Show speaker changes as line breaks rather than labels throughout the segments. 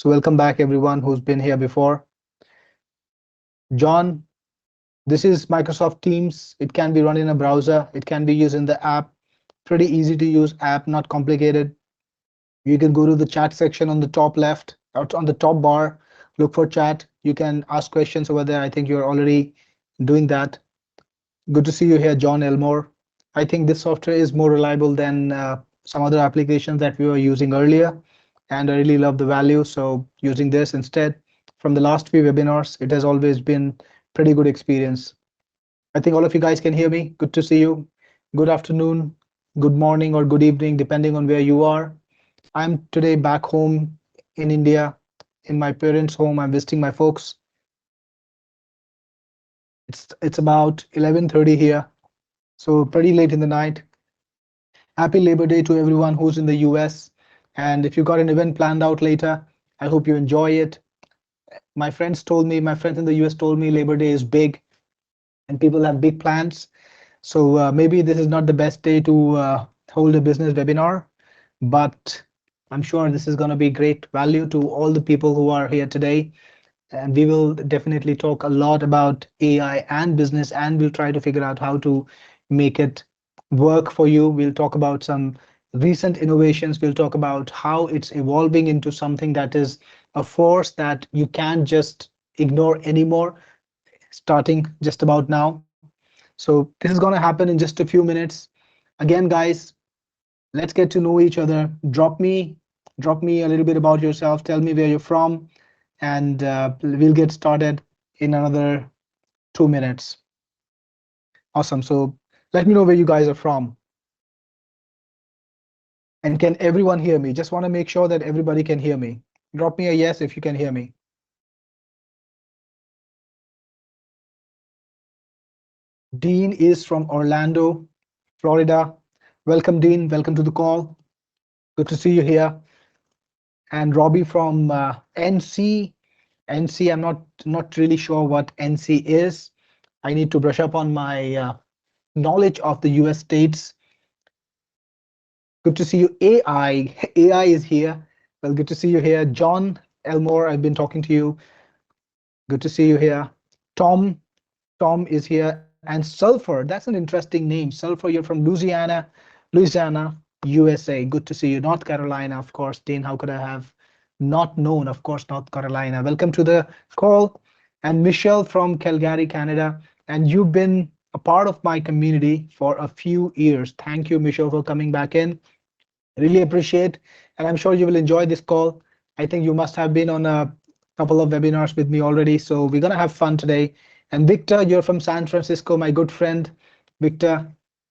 So welcome back everyone who's been here before. John, this is Microsoft Teams. It can be run in a browser. It can be used in the app. Pretty easy to use app, not complicated. You can go to the chat section on the top left, out on the top bar, look for chat. You can ask questions over there. I think you're already doing that. Good to see you here, John Elmore. I think this software is more reliable than some other applications that we were using earlier, and I really love the value. So using this instead, from the last few webinars, it has always been pretty good experience. I think all of you guys can hear me. Good to see you. Good afternoon, good morning, or good evening, depending on where you are. I'm today back home in India, in my parents' home. I'm visiting my folks. It's about 11:30 here, so pretty late in the night. Happy Labor Day to everyone who's in the US. And if you got an event planned out later, I hope you enjoy it. My friends in the US told me Labor Day is big and people have big plans. So maybe this is not the best day to hold a business webinar, but I'm sure this is going to be great value to all the people who are here today. And we will definitely talk a lot about AI and business, and we'll try to figure out how to make it work for you. We'll talk about some recent innovations. We'll talk about how it's evolving into something that is a force that you can't just ignore anymore, starting just about now. So this is going to happen in just a few minutes. Again, guys, let's get to know each other. Drop me a little bit about yourself. Tell me where you're from, and we'll get started in another 2 minutes. Awesome. So let me know where you guys are from. And can everyone hear me? Just want to make sure that everybody can hear me. Drop me a yes if you can hear me. Dean is from Orlando, Florida. Welcome, Dean. Welcome to the call. Good to see you here. And Robbie from NC. NC, I'm not really sure what NC is. I need to brush up on my knowledge of the US states. Good to see you. AI. AI is here. Well, good to see you here. John Elmore, I've been talking to you. Good to see you here. Tom is here. And Sulfur, that's an interesting name. Sulfur, you're from Louisiana, USA. Good to see you. North Carolina, of course. Dean, how could I have not known? Of course, North Carolina. Welcome to the call. And Michelle from Calgary, Canada. And you've been a part of my community for a few years. Thank you, Michelle, for coming back in. Really appreciate, and I'm sure you will enjoy this call. I think you must have been on a couple of webinars with me already, so we're gonna have fun today. And Victor, you're from San Francisco, my good friend, Victor,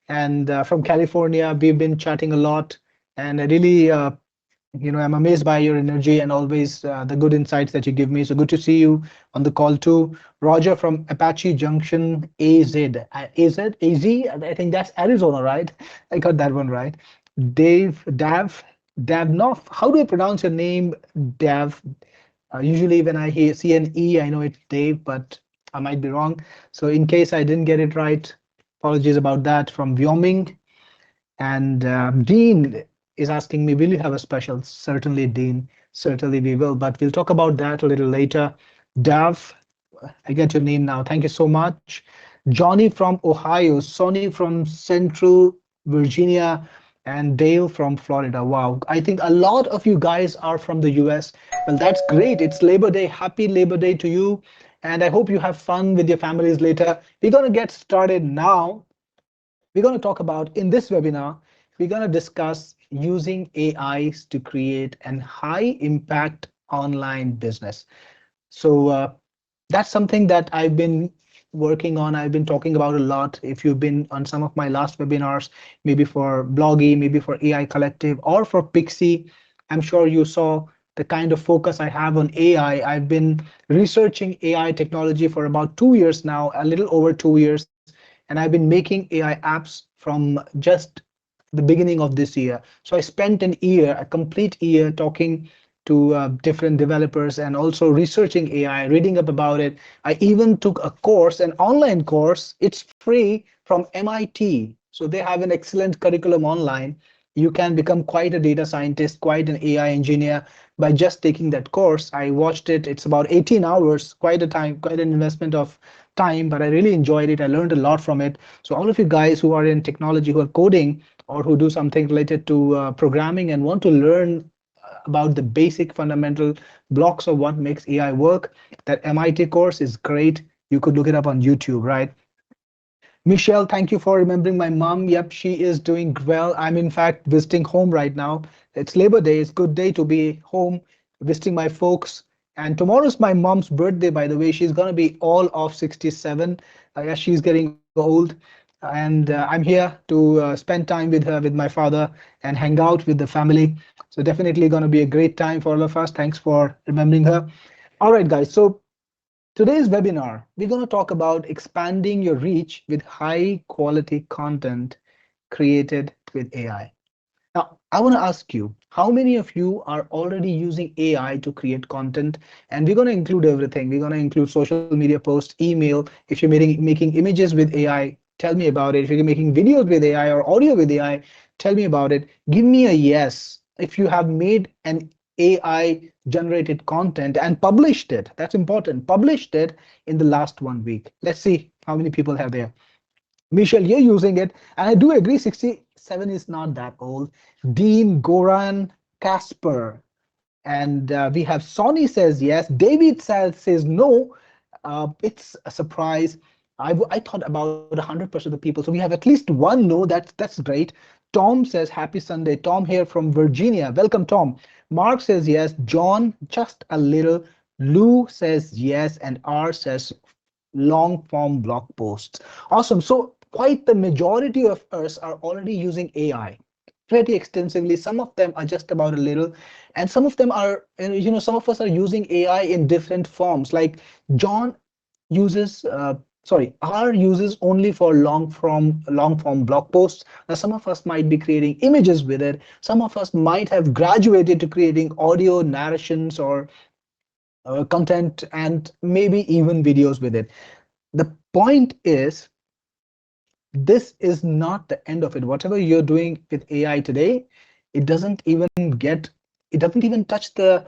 and from California. We've been chatting a lot, and I really, I'm amazed by your energy and always the good insights that you give me. So good to see you on the call too. Roger from Apache Junction, AZ, I think that's Arizona, right? I got that one right. Davnoff. How do I pronounce your name, Dav? Usually when I see an E, I know it's Dave, but I might be wrong. So in case I didn't get it right, apologies about that. From Wyoming. And Dean is asking me, will you have a special? Certainly, Dean. Certainly we will, but we'll talk about that a little later. Dav, I get your name now. Thank you so much. Johnny from Ohio, Sonny from Central Virginia, and Dale from Florida. Wow, I think a lot of you guys are from the US. Well, that's great. It's Labor Day. Happy Labor Day to you. And I hope you have fun with your families later. We're going to get started now. We're going to talk about, in this webinar, we're going to discuss using AIs to create an high impact online business. So that's something that I've been working on. I've been talking about a lot. If you've been on some of my last webinars, maybe for Bloggy, maybe for AI Collective, or for Pixie, I'm sure you saw the kind of focus I have on AI. I've been researching AI technology for about 2 years now, a little over 2 years, and I've been making AI apps from just the beginning of this year. So I spent an year, a complete year, talking to different developers and also researching AI, reading up about it. I even took a course, an online course. It's free from MIT. So they have an excellent curriculum online. You can become quite a data scientist, quite an AI engineer by just taking that course. I watched it. It's about 18 hours, quite a time, quite an investment of time, but I really enjoyed it. I learned a lot from it. So all of you guys who are in technology, who are coding or who do something related to programming and want to learn about the basic fundamental blocks of what makes AI work, that MIT course is great. You could look it up on YouTube, right? Michelle, thank you for remembering my mom. Yep, she is doing well. I'm in fact visiting home right now. It's Labor Day. It's a good day to be home visiting my folks. And tomorrow's my mom's birthday, by the way. She's gonna be all of 67. Yeah, she's getting old. And I'm here to spend time with her, with my father, and hang out with the family. So definitely gonna be a great time for all of us. Thanks for remembering her. All right, guys. So today's webinar, we're going to talk about expanding your reach with high quality content created with AI. Now, I want to ask you, how many of you are already using AI to create content? And we're going to include everything. We're going to include social media posts, email. If you're making images with AI, tell me about it. If you're making videos with AI or audio with AI, tell me about it. Give me a yes if you have made an AI generated content and published it. That's important. Published it in the last 1 week. Let's see how many people have there. Michelle, you're using it, and I do agree 67 is not that old. Dean, Goran, Casper, and we have Sonny says yes. David says no. It's a surprise. I thought about 100% of the people. So we have at least one no. That's great. Tom says happy Sunday. Tom here from Virginia. Welcome, Tom. Mark says yes. John, just a little. Lou says yes, and R says long form blog posts. Awesome. So quite the majority of us are already using AI pretty extensively. Some of them are just about a little, and some of them are, some of us are using AI in different forms. Like John uses, R uses only for long form blog posts. Now, some of us might be creating images with it. Some of us might have graduated to creating audio narrations or content and maybe even videos with it. The point is, this is not the end of it. Whatever you're doing with AI today, it doesn't even get, it doesn't even touch the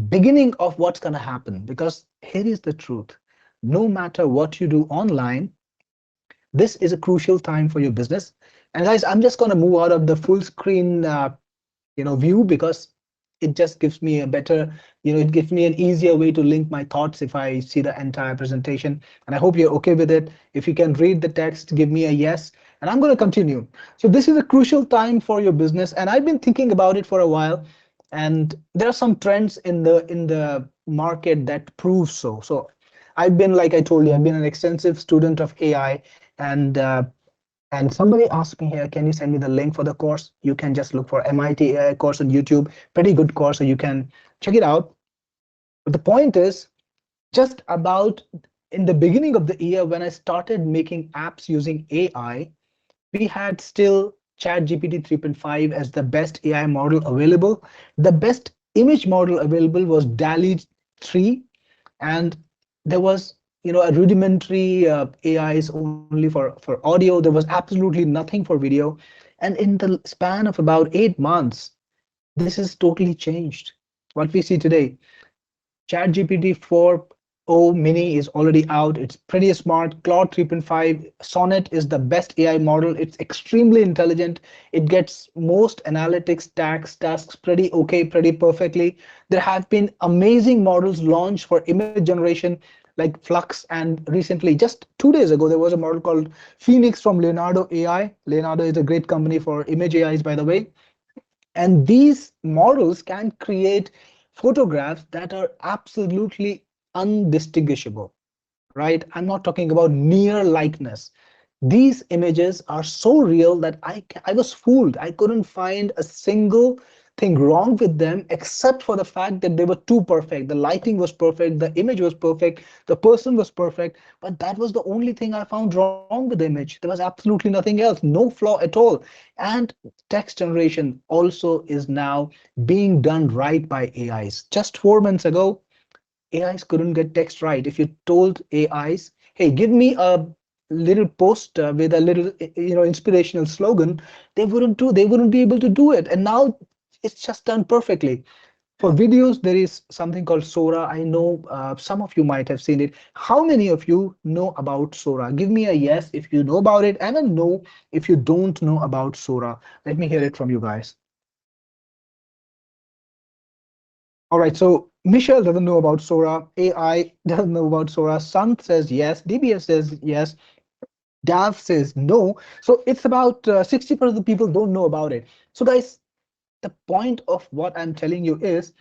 beginning of what's going to happen. Because here is the truth. No matter what you do online, this is a crucial time for your business. And guys, I'm just going to move out of the full screen view, because it just gives me a better, it gives me an easier way to link my thoughts if I see the entire presentation. And I hope you're okay with it. If you can read the text, give me a yes, and I'm going to continue. So this is a crucial time for your business, and I've been thinking about it for a while, and there are some trends in the market that prove so. So I've been, like I told you, I've been an extensive student of AI, and and somebody asked me here, can you send me the link for the course? You can just look for MIT AI course on YouTube. Pretty good course, so you can check it out. But the point is, just about in the beginning of the year, when I started making apps using AI, we had still ChatGPT 3.5 as the best AI model available. The best image model available was DALL-E 3, and there was a rudimentary AIs only for audio. There was absolutely nothing for video, and in the span of about 8 months, this has totally changed. What we see today, ChatGPT 4.0 Mini is already out. It's pretty smart. Claude 3.5 Sonnet is the best AI model. It's extremely intelligent. It gets most analytics tasks pretty okay, pretty perfectly. There have been amazing models launched for image generation like Flux, and recently, just 2 days ago, there was a model called Phoenix from Leonardo AI. Leonardo is a great company for image AIs, by the way. And these models can create photographs that are absolutely undistinguishable, right? I'm not talking about near likeness. These images are so real that I was fooled. I couldn't find a single thing wrong with them except for the fact that they were too perfect. The lighting was perfect, the image was perfect, the person was perfect, but that was the only thing I found wrong with the image. There was absolutely nothing else, no flaw at all. And text generation also is now being done right by AIs. Just 4 months ago, AIs couldn't get text right. If you told AIs, hey, give me a little poster with a little inspirational slogan, they wouldn't be able to do it. And now it's just done perfectly. For videos, there is something called Sora. I know some of you might have seen it. How many of you know about Sora? Give me a yes if you know about it, and a no if you don't know about Sora. Let me hear it from you guys. All right, so Michelle doesn't know about Sora. AI doesn't know about Sora. Sun says yes. DBS says yes. Dav says no. So it's about 60% of the people don't know about it. So guys, the point of what I'm telling you is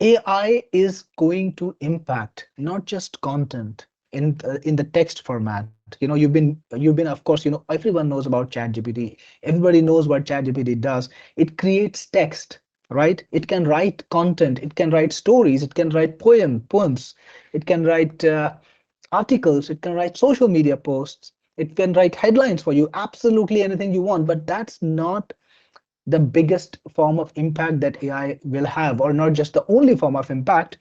AI is going to impact not just content in the text format. You've been of course, everyone knows about ChatGPT. Everybody knows what ChatGPT does. It creates text, right? It can write content. It can write stories. It can write poems. It can write articles. It can write social media posts. It can write headlines for you. Absolutely anything you want. But that's not the biggest form of impact that AI will have, or not just the only form of impact,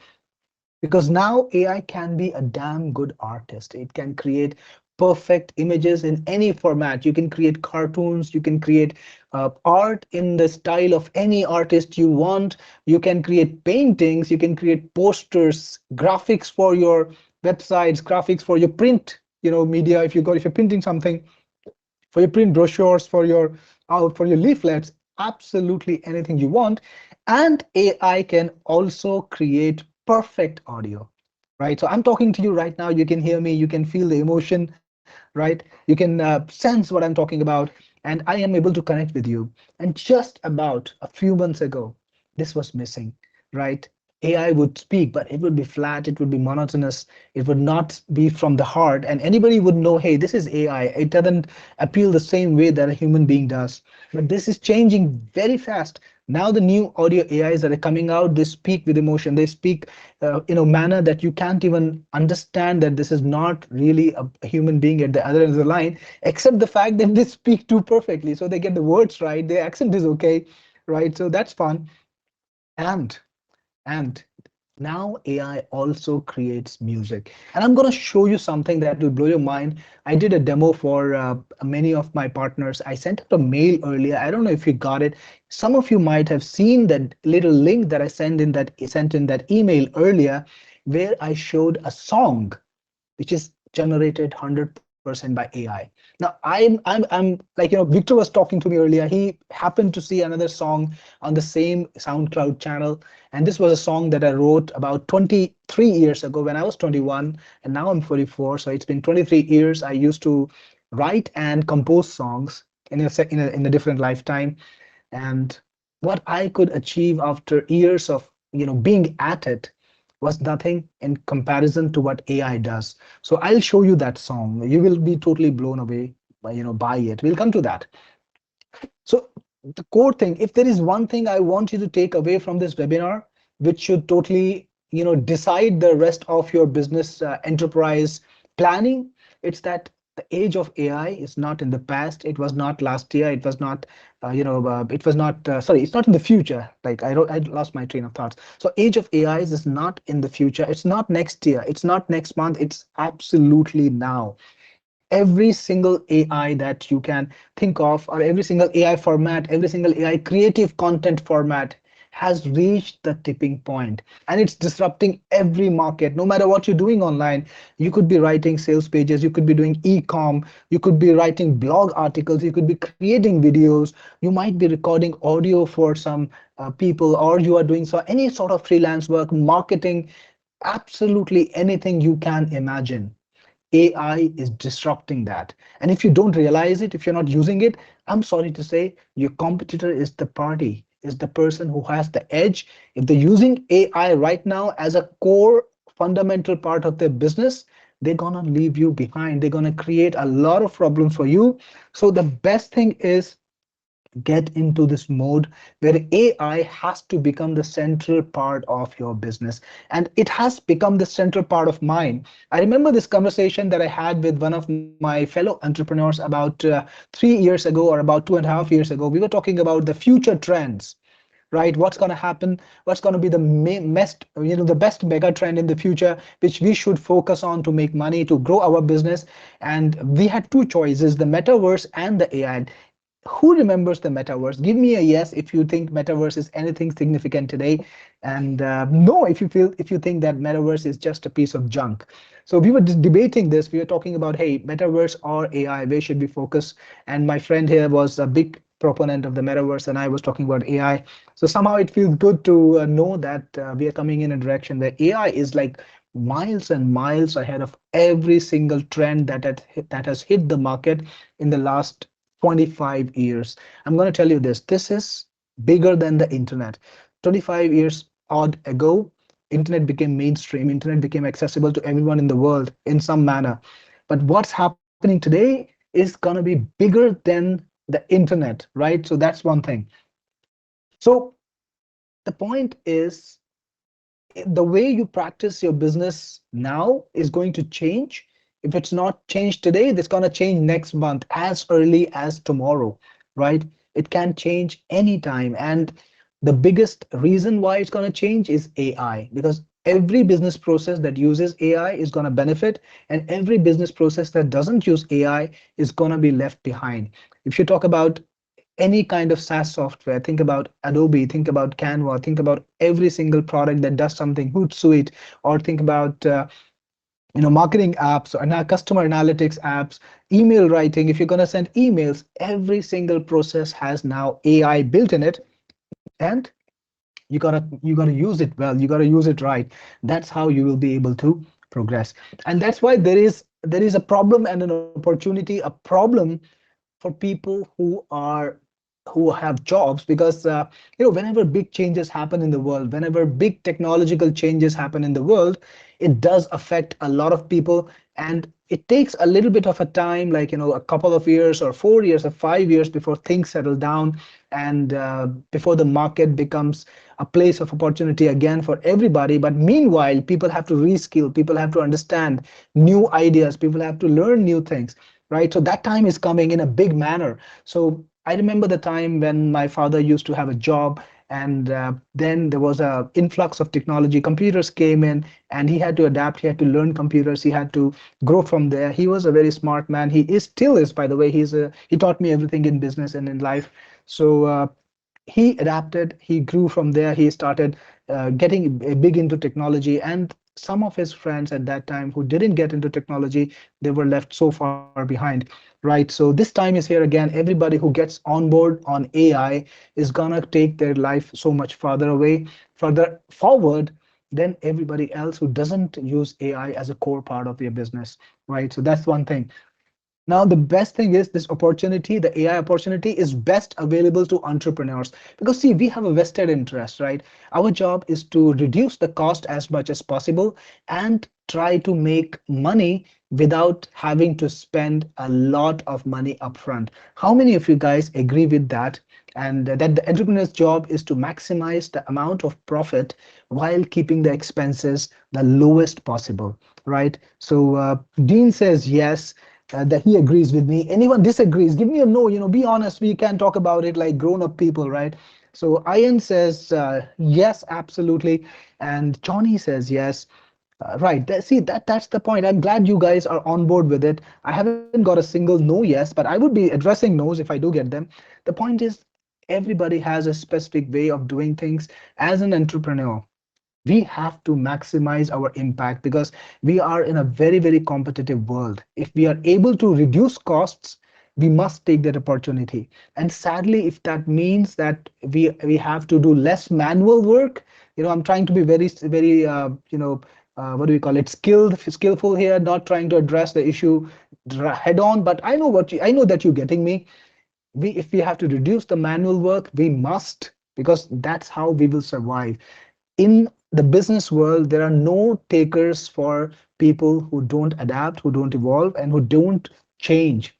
because now AI can be a damn good artist. It can create perfect images in any format. You can create cartoons, you can create art in the style of any artist you want. You can create paintings, you can create posters, graphics for your websites, graphics for your print, media. If you're printing something, for your print brochures, for your leaflets, absolutely anything you want. And AI can also create perfect audio, right? So I'm talking to you right now. You can hear me. You can feel the emotion, right? You can sense what I'm talking about, and I am able to connect with you. And just about a few months ago, this was missing, right? AI would speak, but it would be flat, it would be monotonous, it would not be from the heart, and anybody would know, hey, this is AI. It doesn't appeal the same way that a human being does. But this is changing very fast. Now the new audio AIs that are coming out, they speak with emotion. They speak in a manner that you can't even understand that this is not really a human being at the other end of the line, except the fact that they speak too perfectly. So they get the words right, their accent is okay, right? So that's fun. And and now AI also creates music. And I'm going to show you something that will blow your mind. I did a demo for many of my partners. I sent out a mail earlier. I don't know if you got it. Some of you might have seen that little link that I sent in that email earlier, where I showed a song which is generated 100% by AI. Now, I'm like, Victor was talking to me earlier. He happened to see another song on the same SoundCloud channel. And this was a song that I wrote about 23 years ago when I was 21, and now I'm 44. So it's been 23 years. I used to write and compose songs in a different lifetime. And what I could achieve after years of being at it was nothing in comparison to what AI does. So I'll show you that song. You will be totally blown away by it. We'll come to that. So the core thing, if there is one thing I want you to take away from this webinar, which should totally, decide the rest of your business enterprise planning, it's that the age of AI is not in the past. It was not last year. It was not, it was not, sorry, it's not in the future. Like I lost my train of thoughts. So age of AI is not in the future. It's not next year. It's not next month. It's absolutely now. Every single AI that you can think of, or every single AI format, every single AI creative content format has reached the tipping point, and it's disrupting every market. No matter what you're doing online, you could be writing sales pages, you could be doing e-com, you could be writing blog articles, you could be creating videos, you might be recording audio for some people, or you are doing any sort of freelance work, marketing, absolutely anything you can imagine. AI is disrupting that. And if you don't realize it, if you're not using it, I'm sorry to say, your competitor is the party, is the person who has the edge. If they're using AI right now as a core fundamental part of their business, they're gonna leave you behind. They're gonna create a lot of problems for you. So the best thing is get into this mode where AI has to become the central part of your business. And it has become the central part of mine. I remember this conversation that I had with one of my fellow entrepreneurs about 3 years ago, or about 2.5 years ago. We were talking about the future trends. right? What's going to happen? What's going to be the best, the best mega trend in the future, which we should focus on to make money, to grow our business? And we had two choices, the metaverse and the AI. Who remembers the metaverse? Give me a yes if you think metaverse is anything significant today, and no if you think that metaverse is just a piece of junk. So we were debating this. We were talking about, hey, metaverse or AI, where should we focus? And my friend here was a big proponent of the metaverse, and I was talking about AI. So somehow it feels good to know that we are coming in a direction where AI is like miles and miles ahead of every single trend that has hit the market in the last 25 years. I'm going to tell you this. This is bigger than the internet. 25 years odd ago, internet became mainstream. Internet became accessible to everyone in the world in some manner. But what's happening today is going to be bigger than the internet, right? So that's one thing. So the point is, the way you practice your business now is going to change. If it's not changed today, it's going to change next month, as early as tomorrow, right? It can change anytime. And the biggest reason why it's going to change is AI, because every business process that uses AI is going to benefit, and every business process that doesn't use AI is going to be left behind. If you talk about any kind of SaaS software, think about Adobe, think about Canva, think about every single product that does something, Hootsuite, or think about marketing apps or now customer analytics apps, email writing. If you're going to send emails, every single process has now AI built in it, and you gotta use it well. You gotta use it right. That's how you will be able to progress. And that's why there is a problem and an opportunity. A problem for people who have jobs, because whenever big changes happen in the world, whenever big technological changes happen in the world, it does affect a lot of people. And it takes a little bit of a time, like a couple of years or 4 years or 5 years before things settle down, and before the market becomes a place of opportunity again for everybody. But meanwhile, people have to reskill, people have to understand new ideas, people have to learn new things, right? So that time is coming in a big manner. So I remember the time when my father used to have a job, and then there was a influx of technology. Computers came in, and he had to adapt. He had to learn computers. He had to grow from there. He was a very smart man. He is still is, by the way. He taught me everything in business and in life. So he adapted, he grew from there. He started getting big into technology, and some of his friends at that time who didn't get into technology, they were left so far behind, right? So this time is here again. Everybody who gets on board on AI is gonna take their life so much farther away, further forward than everybody else who doesn't use AI as a core part of their business, right? So that's one thing. Now, the best thing is this opportunity, the AI opportunity is best available to entrepreneurs, because see, we have a vested interest, right? Our job is to reduce the cost as much as possible and try to make money without having to spend a lot of money upfront. How many of you guys agree with that? And that the entrepreneur's job is to maximize the amount of profit while keeping the expenses the lowest possible, right? So Dean says yes, that he agrees with me. Anyone disagrees, give me a no. Be honest. We can talk about it like grown-up people, right? So Ian says yes, absolutely, and Johnny says yes. Right. See, that's the point. I'm glad you guys are on board with it. I haven't got a single no yes, but I would be addressing no's if I do get them. The point is, everybody has a specific way of doing things. As an entrepreneur, we have to maximize our impact, because we are in a very, very competitive world. If we are able to reduce costs, we must take that opportunity. And sadly, if that means that we have to do less manual work, I'm trying to be very, very, what do we call it, skillful here, not trying to address the issue head on. But I know that you're getting me. If we have to reduce the manual work, we must, because that's how we will survive. In the business world, there are no takers for people who don't adapt, who don't evolve, and who don't change.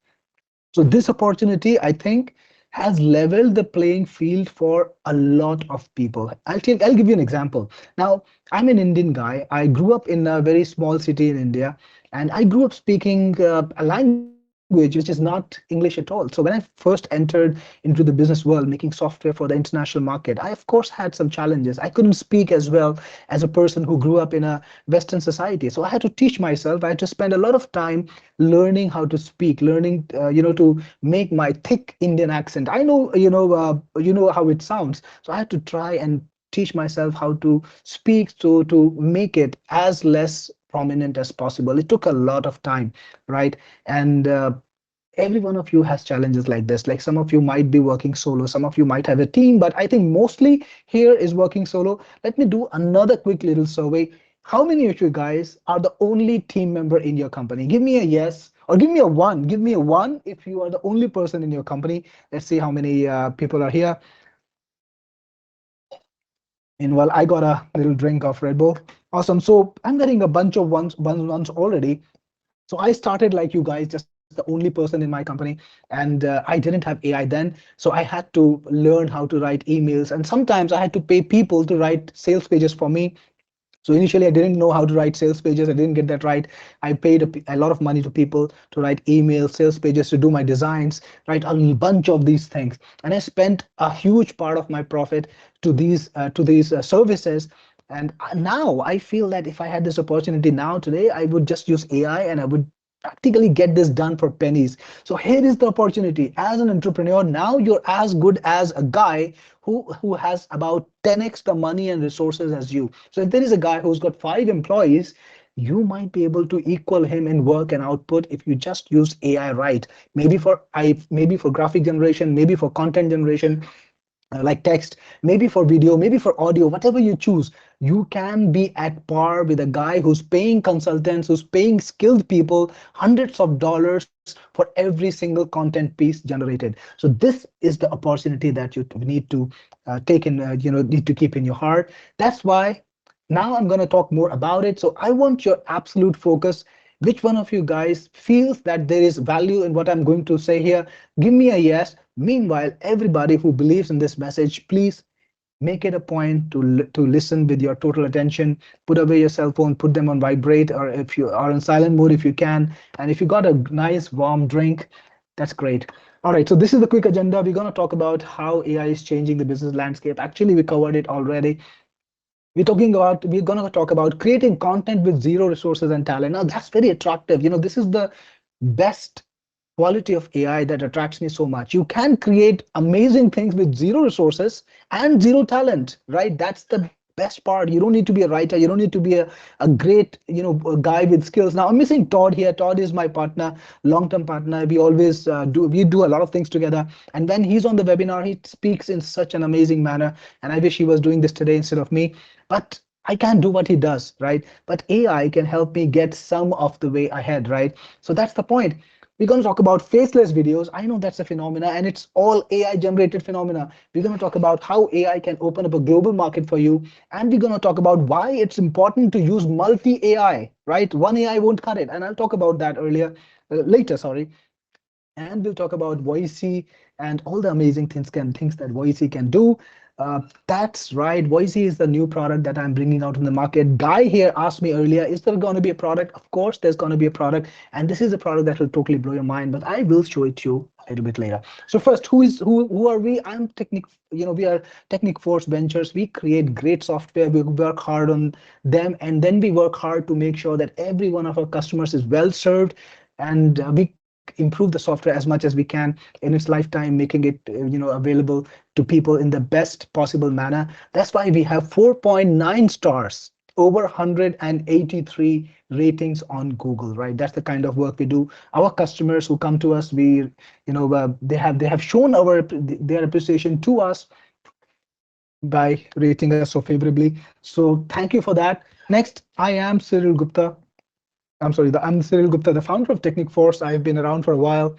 So this opportunity, I think, has leveled the playing field for a lot of people. I'll give you an example. Now, I'm an Indian guy. I grew up in a very small city in India, and I grew up speaking a language language which is not English at all. So when I first entered into the business world, making software for the international market, I of course had some challenges. I couldn't speak as well as a person who grew up in a Western society. So I had to teach myself. I had to spend a lot of time learning how to speak, learning, to make my thick Indian accent. I know, how it sounds. So I had to try and teach myself how to speak, so to make it as less prominent as possible. It took a lot of time, right? And every one of you has challenges like this. Like some of you might be working solo, some of you might have a team, but I think mostly here is working solo. Let me do another quick little survey. How many of you guys are the only team member in your company? Give me a yes, or give me a one. Give me a one if you are the only person in your company. Let's see how many people are here. Meanwhile, I got a little drink of Red Bull. Awesome. So I'm getting a bunch of ones already. So I started like you guys, just the only person in my company, and I didn't have AI then. So I had to learn how to write emails, and sometimes I had to pay people to write sales pages for me. So initially, I didn't know how to write sales pages. I didn't get that right. I paid a lot of money to people to write emails, sales pages, to do my designs, write a bunch of these things. And I spent a huge part of my profit to these services. And now I feel that if I had this opportunity now today, I would just use AI and I would practically get this done for pennies. So here is the opportunity. As an entrepreneur, now you're as good as a guy who has about 10x the money and resources as you. So if there is a guy who's got 5 employees, you might be able to equal him in work and output if you just use AI right. Maybe for graphic generation, maybe for content generation, like text, maybe for video, maybe for audio, whatever you choose, you can be at par with a guy who's paying consultants, who's paying skilled people hundreds of dollars for every single content piece generated. So this is the opportunity that you need to need to keep in your heart. That's why now I'm going to talk more about it. So I want your absolute focus. Which one of you guys feels that there is value in what I'm going to say here? Give me a yes. Meanwhile, everybody who believes in this message, please make it a point to listen with your total attention. Put away your cell phone, put them on vibrate, or if you are in silent mode, if you can. And if you got a nice warm drink, that's great. All right, so this is the quick agenda. We're going to talk about how AI is changing the business landscape. Actually, we covered it already. We're going to talk about creating content with zero resources and talent. Now that's very attractive. This is the best quality of AI that attracts me so much. You can create amazing things with zero resources and zero talent, right? That's the best part. You don't need to be a writer. You don't need to be a great, a guy with skills. Now I'm missing Todd here. Todd is my partner, long-term partner. We do a lot of things together. And when he's on the webinar, he speaks in such an amazing manner. And I wish he was doing this today instead of me. But I can't do what he does, right? But AI can help me get some of the way ahead, right? So that's the point. We're going to talk about faceless videos. I know that's a phenomena and it's all AI generated phenomena. We're going to talk about how AI can open up a global market for you. And we're going to talk about why it's important to use multi AI, right? One AI won't cut it. And I'll talk about that later, sorry. And we'll talk about Voisi and all the amazing things that Voisi can do. That's right. Voisi is the new product that I'm bringing out in the market. Guy here asked me earlier, is there going to be a product? Of course, there's going to be a product, and this is a product that will totally blow your mind. But I will show it to you a little bit later. So first, who are we? I'm Technic. We are Technic Force Ventures. We create great software. We work hard on them, and then we work hard to make sure that every one of our customers is well served, and we improve the software as much as we can in its lifetime, making it available to people in the best possible manner. That's why we have 4.9 stars, over 183 ratings on Google, right? That's the kind of work we do. Our customers who come to us, they have shown their appreciation to us by rating us so favorably. So thank you for that. Next, I am Cyril Gupta. I'm Cyril Gupta, the founder of Technic Force. I've been around for a while.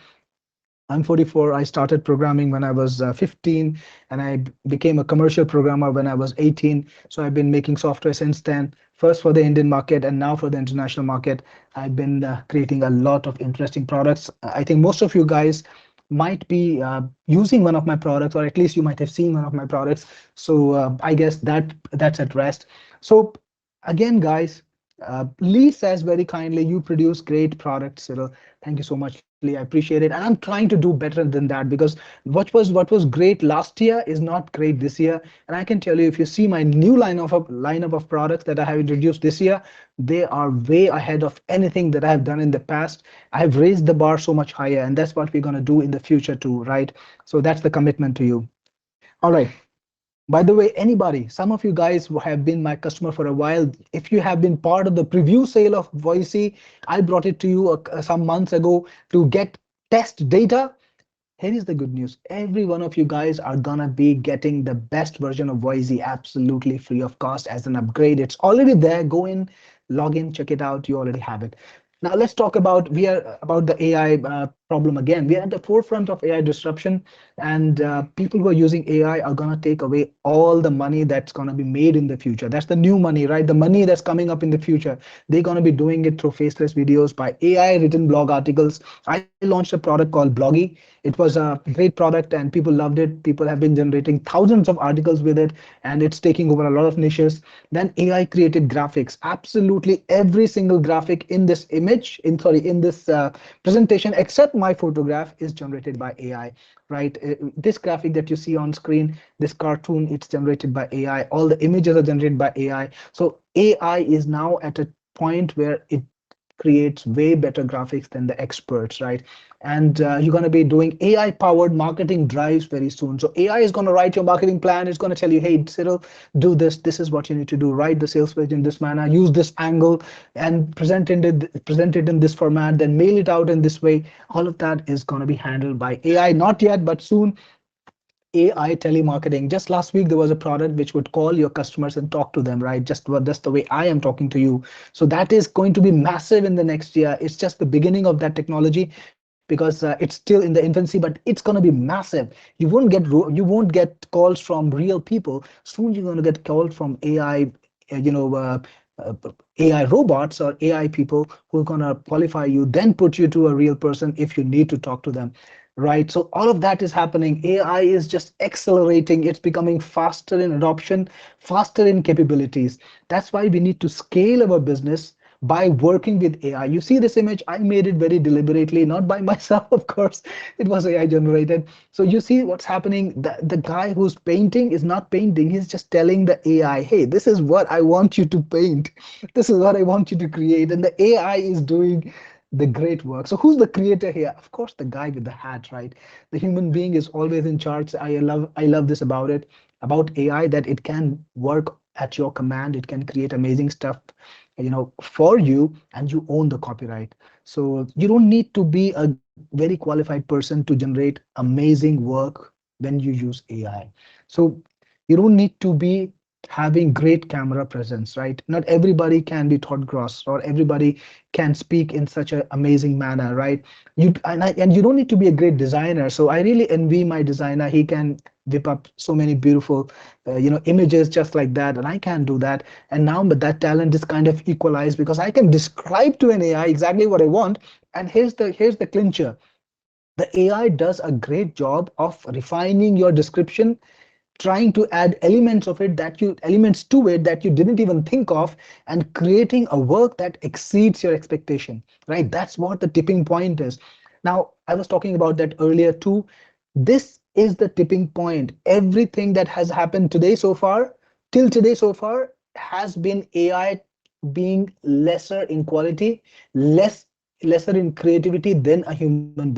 I'm 44. I started programming when I was 15, and I became a commercial programmer when I was 18. So I've been making software since then, first for the Indian market and now for the international market. I've been creating a lot of interesting products. I think most of you guys might be using one of my products, or at least you might have seen one of my products. So I guess that's at rest. So again, guys, Lee says very kindly, you produce great products, Cyril. Thank you so much, Lee. I appreciate it, and I'm trying to do better than that, because what was great last year is not great this year. And I can tell you, if you see my new lineup of products that I have introduced this year, they are way ahead of anything that I have done in the past. I have raised the bar so much higher, and that's what we're gonna do in the future too, right? So that's the commitment to you. All right. By the way, anybody, some of you guys who have been my customer for a while, if you have been part of the preview sale of Voisi, I brought it to you some months ago to get test data. Here is the good news. Every one of you guys are gonna be getting the best version of Voisi absolutely free of cost as an upgrade. It's already there. Go in, log in, check it out. You already have it. Now let's talk about the AI problem again. We are at the forefront of AI disruption, and people who are using AI are gonna take away all the money that's gonna be made in the future. That's the new money, right? The money that's coming up in the future. They're gonna be doing it through faceless videos, by AI written blog articles. I launched a product called Bloggy. It was a great product and people loved it. People have been generating thousands of articles with it, and it's taking over a lot of niches. Then AI created graphics. Absolutely every single graphic in this image, in this presentation, except my photograph, is generated by AI, right? This graphic that you see on screen, this cartoon, it's generated by AI. All the images are generated by AI. So AI is now at a point where it creates way better graphics than the experts, right? And you're going to be doing AI powered marketing drives very soon. So AI is going to write your marketing plan. It's going to tell you, hey, Cyril, do this. This is what you need to do. Write the sales page in this manner, use this angle, and present it in this format, then mail it out in this way. All of that is going to be handled by AI. Not yet, but soon. AI telemarketing. Just last week, there was a product which would call your customers and talk to them, right? Just the way I am talking to you. So that is going to be massive in the next year. It's just the beginning of that technology, because it's still in the infancy, but it's going to be massive. You won't get calls from real people. Soon you're going to get calls from AI, you know. Uh, AI robots or AI people who are going to qualify you, then put you to a real person if you need to talk to them, right? So all of that is happening. AI is just accelerating. It's becoming faster in adoption, faster in capabilities. That's why we need to scale our business by working with AI. You see this image, I made it very deliberately, not by myself, of course. It was AI generated. So you see what's happening. The guy who's painting is not painting, he's just telling the AI, hey, this is what I want you to paint. This is what I want you to create. And the AI is doing the great work. So who's the creator here? Of course, the guy with the hat, right? The human being is always in charge. I love this about it, about AI, that it can work at your command. It can create amazing stuff, for you, and you own the copyright. So you don't need to be a very qualified person to generate amazing work when you use AI. So you don't need to be having great camera presence, right? Not everybody can be Todd Gross, or everybody can speak in such an amazing manner, right? And you don't need to be a great designer. So I really envy my designer. He can whip up so many beautiful, images just like that, and I can't do that. And now, but that talent is kind of equalized, because I can describe to an AI exactly what I want. And here's the clincher. The AI does a great job of refining your description, trying to add elements to it that you didn't even think of, and creating a work that exceeds your expectation, right? That's what the tipping point is. Now, I was talking about that earlier too. This is the tipping point. Everything that has happened today so far, till today so far, has been AI being lesser in quality, lesser in creativity than a human being,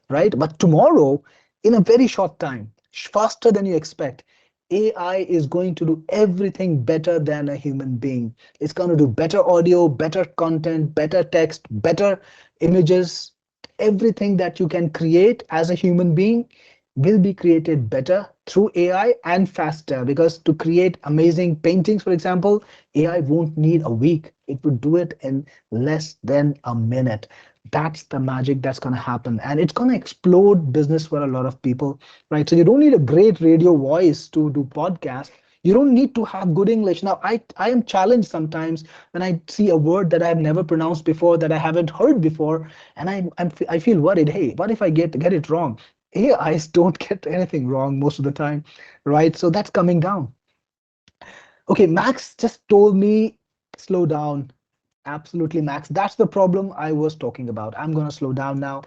right? But tomorrow, in a very short time, faster than you expect, AI is going to do everything better than a human being. It's going to do better audio, better content, better text, better images. Everything that you can create as a human being will be created better through AI, and faster, because to create amazing paintings, for example, AI won't need a week. It would do it in less than a minute. That's the magic that's going to happen, and it's going to explode business for a lot of people, right? So you don't need a great radio voice to do podcast. You don't need to have good English. Now, I am challenged sometimes when I see a word that I've never pronounced before, that I haven't heard before, and I feel worried. Hey, what if I get it wrong? AIs don't get anything wrong most of the time, right? So that's coming down. Okay, Max just told me slow down. Absolutely, Max. That's the problem I was talking about. I'm going to slow down now.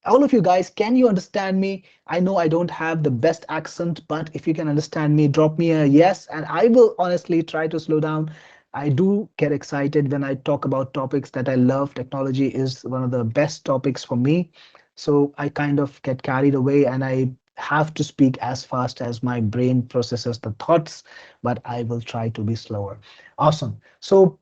All of you guys, can you understand me? I know I don't have the best accent, but if you can understand me, drop me a yes, and I will honestly try to slow down. I do get excited when I talk about topics that I love. Technology is one of the best topics for me. So I kind of get carried away and I have to speak as fast as my brain processes the thoughts, but I will try to be slower. Awesome. So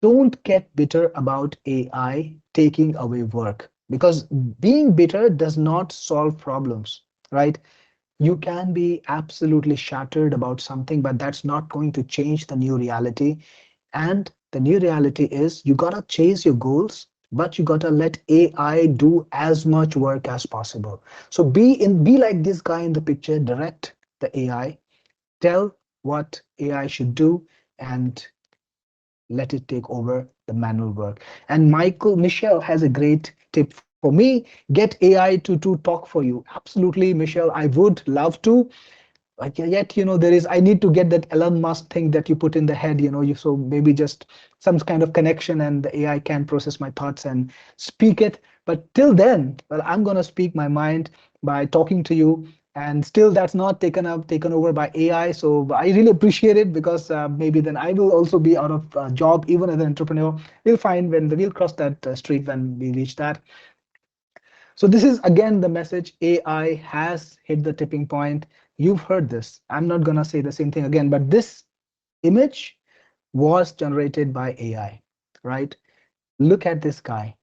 don't get bitter about AI taking away work, because being bitter does not solve problems, right? You can be absolutely shattered about something, but that's not going to change the new reality. And the new reality is you gotta chase your goals, but you gotta let AI do as much work as possible. So be like this guy in the picture, direct the AI, tell what AI should do, and let it take over the manual work. And Michelle has a great tip for me. Get AI to talk for you. Absolutely, Michelle, I would love to. But yet, there is, I need to get that Elon Musk thing that you put in the head, so maybe just some kind of connection and the AI can process my thoughts and speak it. But till then, well, I'm gonna speak my mind by talking to you. And still that's not taken over by AI. So I really appreciate it, because maybe then I will also be out of job, even as an entrepreneur. We'll find when we'll cross that street when we reach that. So this is again the message: AI has hit the tipping point. You've heard this. I'm not gonna say the same thing again, but this image was generated by AI, right? Look at this guy,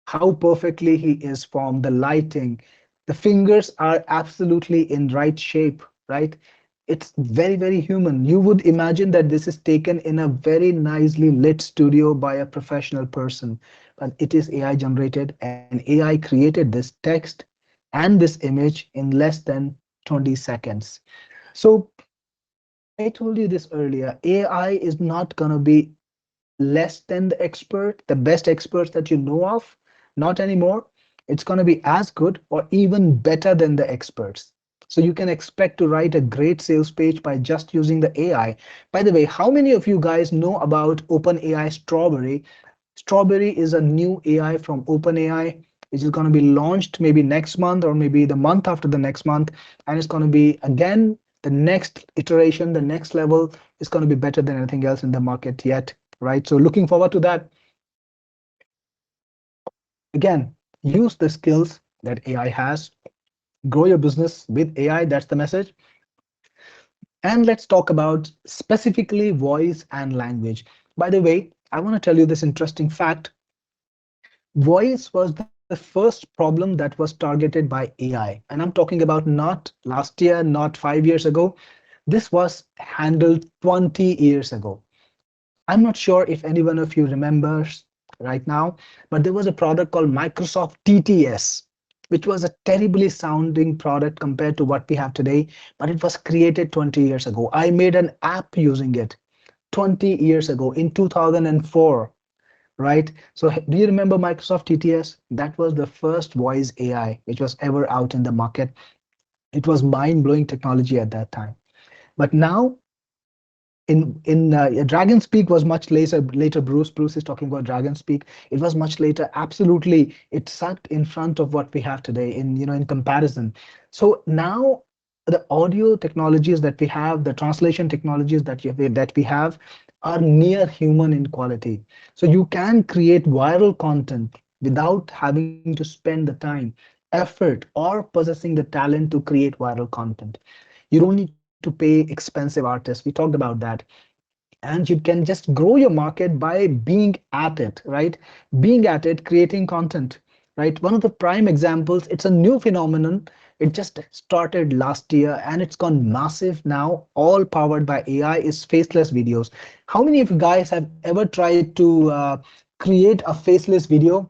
how perfectly he is formed, the lighting, the fingers are absolutely in right shape, right? It's very, very human. You would imagine that this is taken in a very nicely lit studio by a professional person, but it is AI generated, and AI created this text and this image in less than 20 seconds. So I told you this earlier, AI is not going to be less than the expert, the best experts that you know of, not anymore. It's going to be as good or even better than the experts. So you can expect to write a great sales page by just using the AI. By the way, how many of you guys know about OpenAI Strawberry? Strawberry is a new AI from OpenAI, which is going to be launched maybe next month or maybe the month after the next month. And it's going to be, again, the next iteration, the next level is going to be better than anything else in the market yet, right? So looking forward to that. Again, use the skills that AI has, grow your business with AI. That's the message. And let's talk about specifically voice and language. By the way, I want to tell you this interesting fact. Voice was the first problem that was targeted by AI. And I'm talking about not last year, not 5 years ago. This was handled 20 years ago. I'm not sure if any one of you remembers right now, but there was a product called Microsoft TTS, which was a terribly sounding product compared to what we have today, but it was created 20 years ago. I made an app using it 20 years ago in 2004, right? So do you remember Microsoft TTS? That was the first voice AI which was ever out in the market. It was mind-blowing technology at that time. But now in Dragon Speak was much later. Bruce is talking about Dragon Speak. It was much later. Absolutely, it sucked in front of what we have today in in comparison. So now the audio technologies that we have, the translation technologies that we have are near human in quality. So you can create viral content without having to spend the time, effort, or possessing the talent to create viral content. You don't need to pay expensive artists. We talked about that. And you can just grow your market by being at it, right? Being at it, creating content, right? One of the prime examples, it's a new phenomenon. It just started last year and it's gone massive now, all powered by AI, is faceless videos. How many of you guys have ever tried to create a faceless video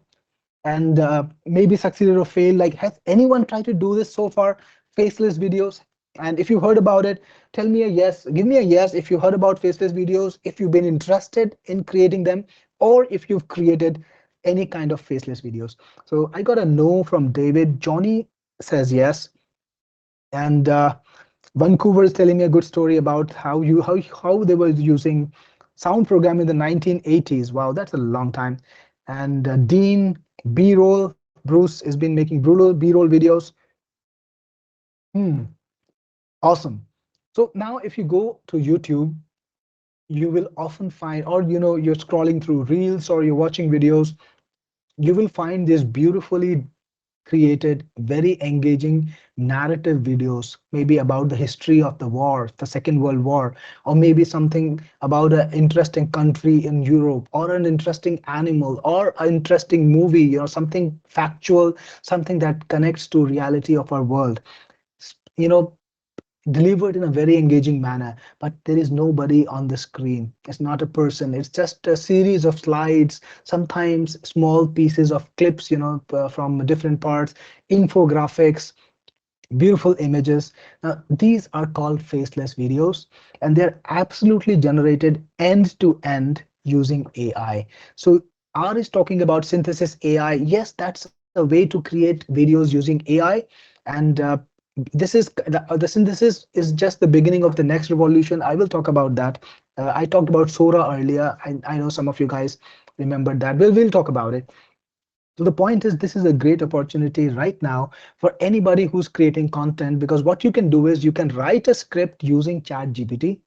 and maybe succeeded or failed? Like, has anyone tried to do this so far? Faceless videos. And if you heard about it, tell me a yes. Give me a yes if you heard about faceless videos, if you've been interested in creating them, or if you've created any kind of faceless videos. So I got a no from David. Johnny says yes. And Vancouver is telling me a good story about how they were using sound program in the 1980s. Wow, that's a long time. And Dean, B-roll. Bruce has been making brutal B-roll videos. Hmm, awesome. So now if you go to YouTube, you will often find, or you're scrolling through reels or you're watching videos, you will find these beautifully created, very engaging narrative videos, maybe about the history of the war, the Second World War, or maybe something about an interesting country in Europe, or an interesting animal, or an interesting movie, something factual, something that connects to reality of our world. You know, delivered in a very engaging manner, but there is nobody on the screen. It's not a person. It's just a series of slides, sometimes small pieces of clips, from different parts, infographics, beautiful images. Now, these are called faceless videos, and they're absolutely generated end to end using AI. So R is talking about synthesis AI. Yes, that's a way to create videos using AI, and the synthesis is just the beginning of the next revolution. I will talk about that. I talked about Sora earlier. I know some of you guys remembered that. We'll talk about it. So the point is, this is a great opportunity right now for anybody who's creating content, because what you can do is you can write a script using Chat GPT.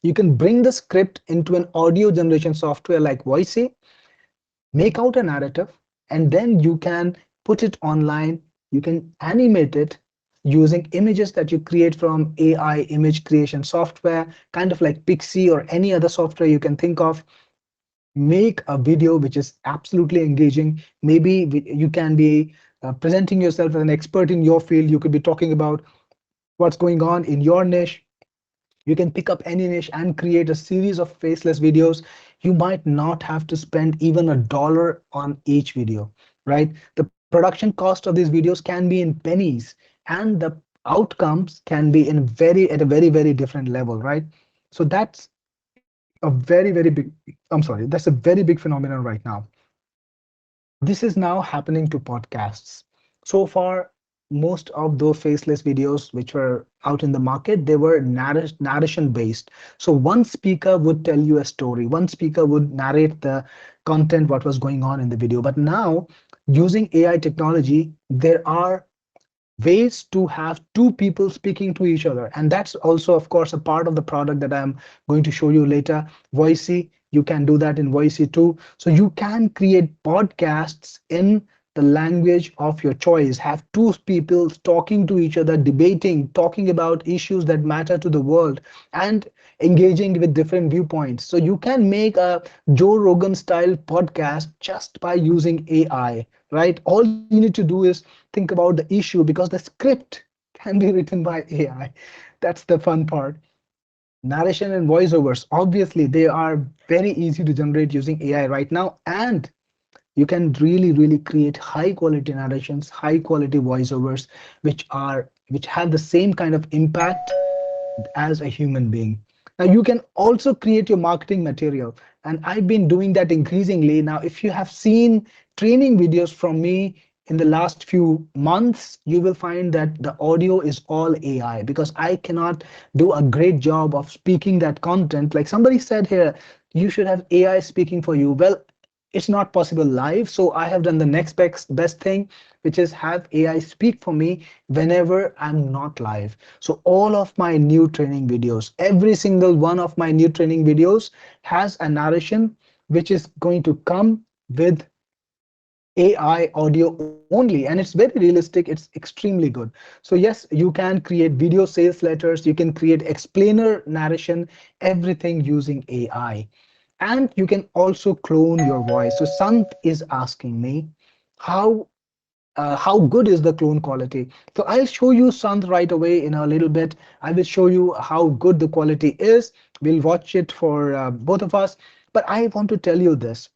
You can bring the script into an audio generation software like Voisi, make out a narrative, and then you can put it online. You can animate it using images that you create from AI image creation software, kind of like Pixie or any other software you can think of. Make a video which is absolutely engaging. Maybe you can be presenting yourself as an expert in your field. You could be talking about what's going on in your niche. You can pick up any niche and create a series of faceless videos. You might not have to spend even $1 on each video, right? The production cost of these videos can be in pennies, and the outcomes can be at a very, very different level, right? So that's a very, very big, I'm sorry, that's a very big phenomenon right now. This is now happening to podcasts. So far, most of those faceless videos which were out in the market, they were narration based. So one speaker would tell you a story, one speaker would narrate the content, what was going on in the video. But now, using AI technology, there are ways to have two people speaking to each other, and that's also, of course, a part of the product that I'm going to show you later. Voicy, you can do that in Voicy too. So you can create podcasts in the language of your choice, have two people talking to each other, debating, talking about issues that matter to the world, and engaging with different viewpoints. So you can make a Joe Rogan style podcast just by using AI, right? All you need to do is think about the issue, because the script can be written by AI. That's the fun part. Narration and voiceovers, obviously, they are very easy to generate using AI right now, and you can really, really create high quality narrations, high quality voiceovers, which have the same kind of impact as a human being. Now you can also create your marketing material, and I've been doing that increasingly. Now, if you have seen training videos from me in the last few months, you will find that the audio is all AI, because I cannot do a great job of speaking that content. Like somebody said here, you should have AI speaking for you. Well, it's not possible live, so I have done the next best thing, which is have AI speak for me whenever I'm not live. So all of my new training videos, every single one of my new training videos has a narration which is going to come with AI audio only, and it's very realistic. It's extremely good. So yes, you can create video sales letters, you can create explainer narration, everything using AI. And you can also clone your voice. So Sant is asking me how how good is the clone quality. So I'll show you Sant right away in a little bit. I will show you how good the quality is. We'll watch it for both of us. But I want to tell you this: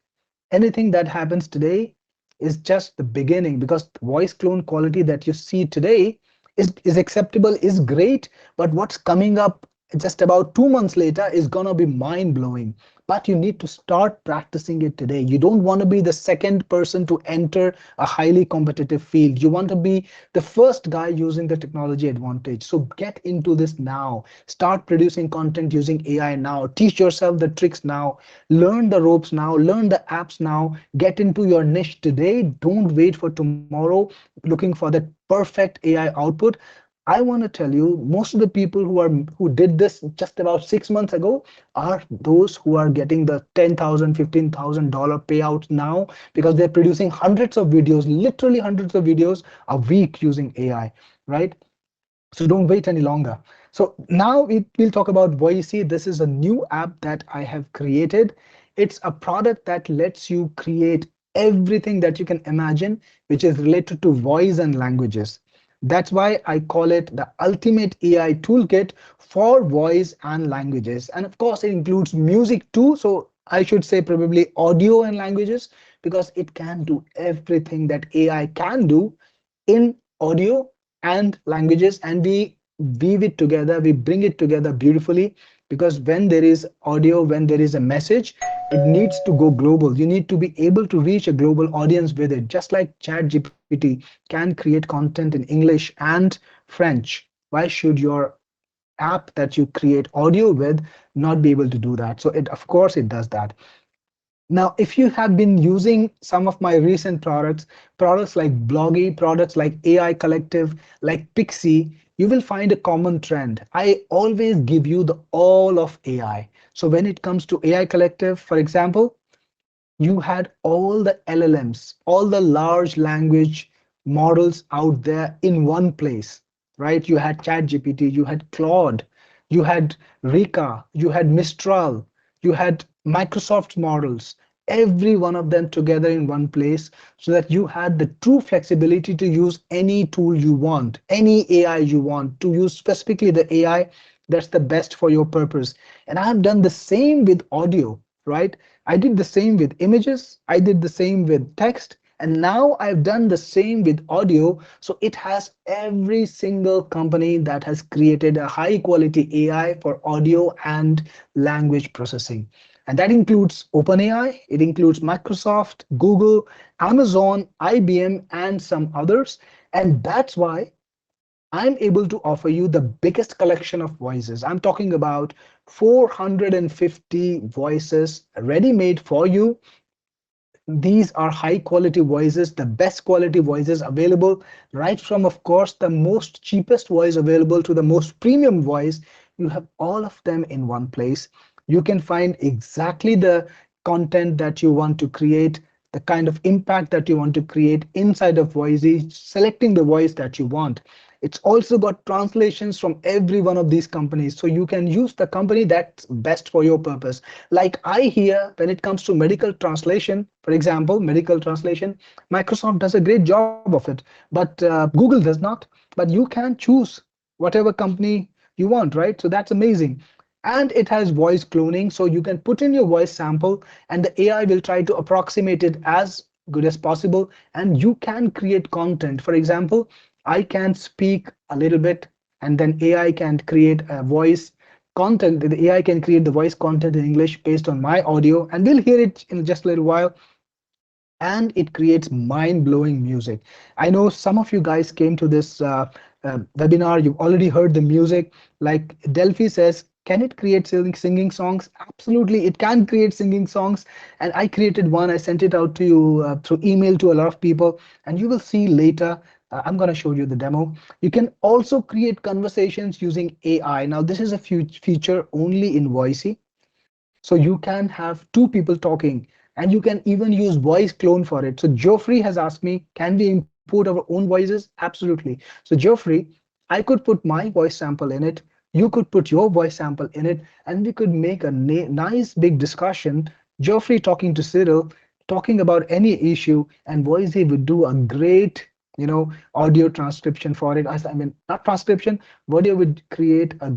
anything that happens today is just the beginning, because voice clone quality that you see today is acceptable, is great, but what's coming up just about 2 months later is gonna be mind blowing. But you need to start practicing it today. You don't want to be the second person to enter a highly competitive field. You want to be the first guy using the technology advantage. So get into this now. Start producing content using AI now. Teach yourself the tricks now. Learn the ropes now. Learn the apps now. Get into your niche today. Don't wait for tomorrow looking for the perfect AI output. I want to tell you, most of the people who did this just about 6 months ago are those who are getting the 10,000, $15,000 payouts now because they're producing hundreds of videos, literally hundreds of videos a week using AI, right? So don't wait any longer. So now we'll talk about Voisi. This is a new app that I have created. It's a product that lets you create everything that you can imagine, which is related to voice and languages. That's why I call it the ultimate AI toolkit for voice and languages. And of course, it includes music too. So I should say probably audio and languages because it can do everything that AI can do in audio and languages, and we weave it together, we bring it together beautifully. Because when there is audio, when there is a message, it needs to go global. You need to be able to reach a global audience with it, just like ChatGPT can create content in English and French. Why should your app that you create audio with not be able to do that? So it, of course it does that. Now, if you have been using some of my recent products, products like Bloggy, products like AI Collective, like Pixie, you will find a common trend. I always give you the all of AI. So when it comes to AI Collective, for example, you had all the LLMs, all the large language models out there in one place, right? You had ChatGPT, you had Claude, you had Rika, you had Mistral, you had Microsoft models, every one of them together in one place so that you had the true flexibility to use any tool you want, any AI you want, to use specifically the AI that's the best for your purpose. And I have done the same with audio, right? I did the same with images, I did the same with text, and now I've done the same with audio. So it has every single company that has created a high quality AI for audio and language processing. And that includes OpenAI, it includes Microsoft, Google, Amazon, IBM, and some others. And that's why I'm able to offer you the biggest collection of voices. I'm talking about 450 voices ready-made for you. These are high quality voices, the best quality voices available, right from, of course, the most cheapest voice available to the most premium voice. You have all of them in one place. You can find exactly the content that you want to create, the kind of impact that you want to create inside of Voice, selecting the voice that you want. It's also got translations from every one of these companies, so you can use the company that's best for your purpose. Like I hear, when it comes to medical translation, for example, medical translation, Microsoft does a great job of it, but Google does not. But you can choose whatever company you want, right? So that's amazing. And it has voice cloning, so you can put in your voice sample and the AI will try to approximate it as good as possible, and you can create content. For example, I can speak a little bit and then AI can create a voice content. The AI can create the voice content in English based on my audio, and we'll hear it in just a little while. And it creates mind-blowing music. I know some of you guys came to this webinar, you've already heard the music. Like Delphi says, can it create singing songs? Absolutely, it can create singing songs. And I created one, I sent it out to you through email to a lot of people, and you will see later. I'm going to show you the demo. You can also create conversations using AI. Now, this is a feature only in Voicy. So you can have two people talking, and you can even use voice clone for it. So Geoffrey has asked me, can we import our own voices? Absolutely. So Geoffrey, I could put my voice sample in it. You could put your voice sample in it, and we could make a nice big discussion. Geoffrey talking to Cyril, talking about any issue, and Voicy would do a great, audio transcription for it. I mean, not transcription, Voicy would create a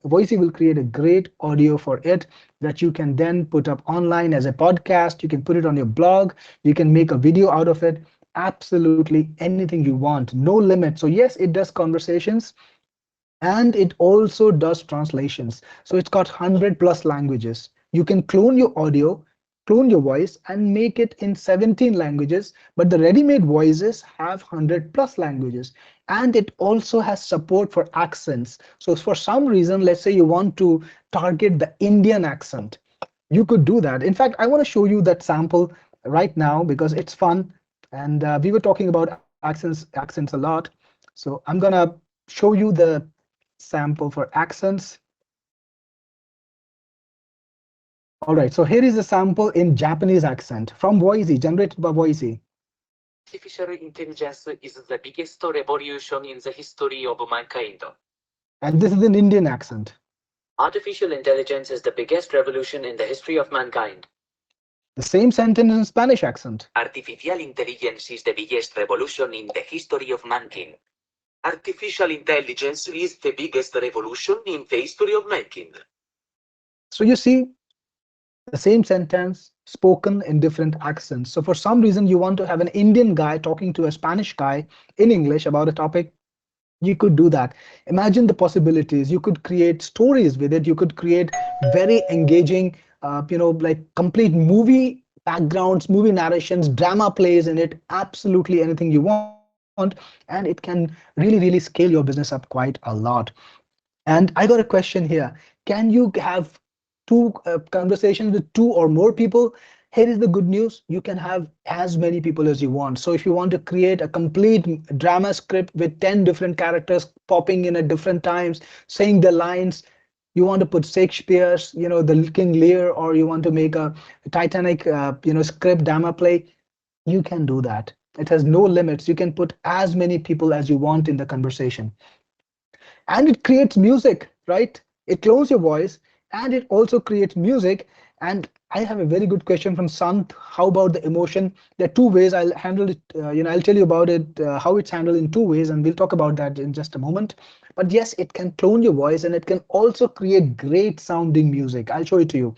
Voicy will create a great audio for it that you can then put up online as a podcast. You can put it on your blog. You can make a video out of it. Absolutely anything you want, no limit. So yes, it does conversations. And it also does translations. So it's got 100 plus languages. You can clone your audio, clone your voice, and make it in 17 languages. But the ready-made voices have 100 plus languages. And it also has support for accents. So for some reason, let's say you want to target the Indian accent, you could do that. In fact, I want to show you that sample right now because it's fun. And we were talking about accents a lot. So I'm gonna show you the sample for accents. All right, so here is a sample in Japanese accent from Voisi, generated by Voisi.
Artificial intelligence is the biggest revolution in the history of mankind.
And this is an Indian accent.
Artificial intelligence is the biggest revolution in the history of mankind.
The same sentence in Spanish accent.
Artificial intelligence is the biggest revolution in the history of mankind. Artificial intelligence is the biggest revolution in the history of mankind.
So you see the same sentence spoken in different accents. So for some reason you want to have an Indian guy talking to a Spanish guy in English about a topic, you could do that. Imagine the possibilities. You could create stories with it. You could create very engaging, like complete movie backgrounds, movie narrations, drama plays in it, absolutely anything you want. And it can really scale your business up quite a lot. And I got a question here. Can you have two conversations with two or more people? Here is the good news. You can have as many people as you want. So if you want to create a complete drama script with 10 different characters popping in at different times, saying the lines, you want to put Shakespeare's, the King Lear, or you want to make a Titanic, script drama play, you can do that. It has no limits. You can put as many people as you want in the conversation, and it creates music, right? It clones your voice and it also creates music. And I have a very good question from Sant. How about the emotion? There are two ways I'll handle it. I'll tell you about it, how it's handled in two ways, and we'll talk about that in just a moment. But yes, it can clone your voice and it can also create great sounding music. I'll show it to you.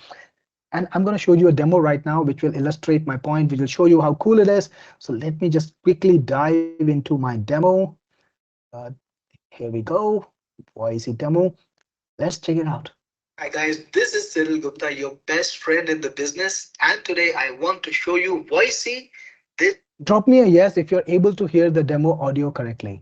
And I'm going to show you a demo right now, which will illustrate my point, which will show you how cool it is. So let me just quickly dive into my demo. Uh, Here we go. Voice demo. Let's check it out. Hi guys, this is Cyril Gupta, your best friend in the business, and today I want to show you Voisi. This Drop me a yes if you're able to hear the demo audio correctly.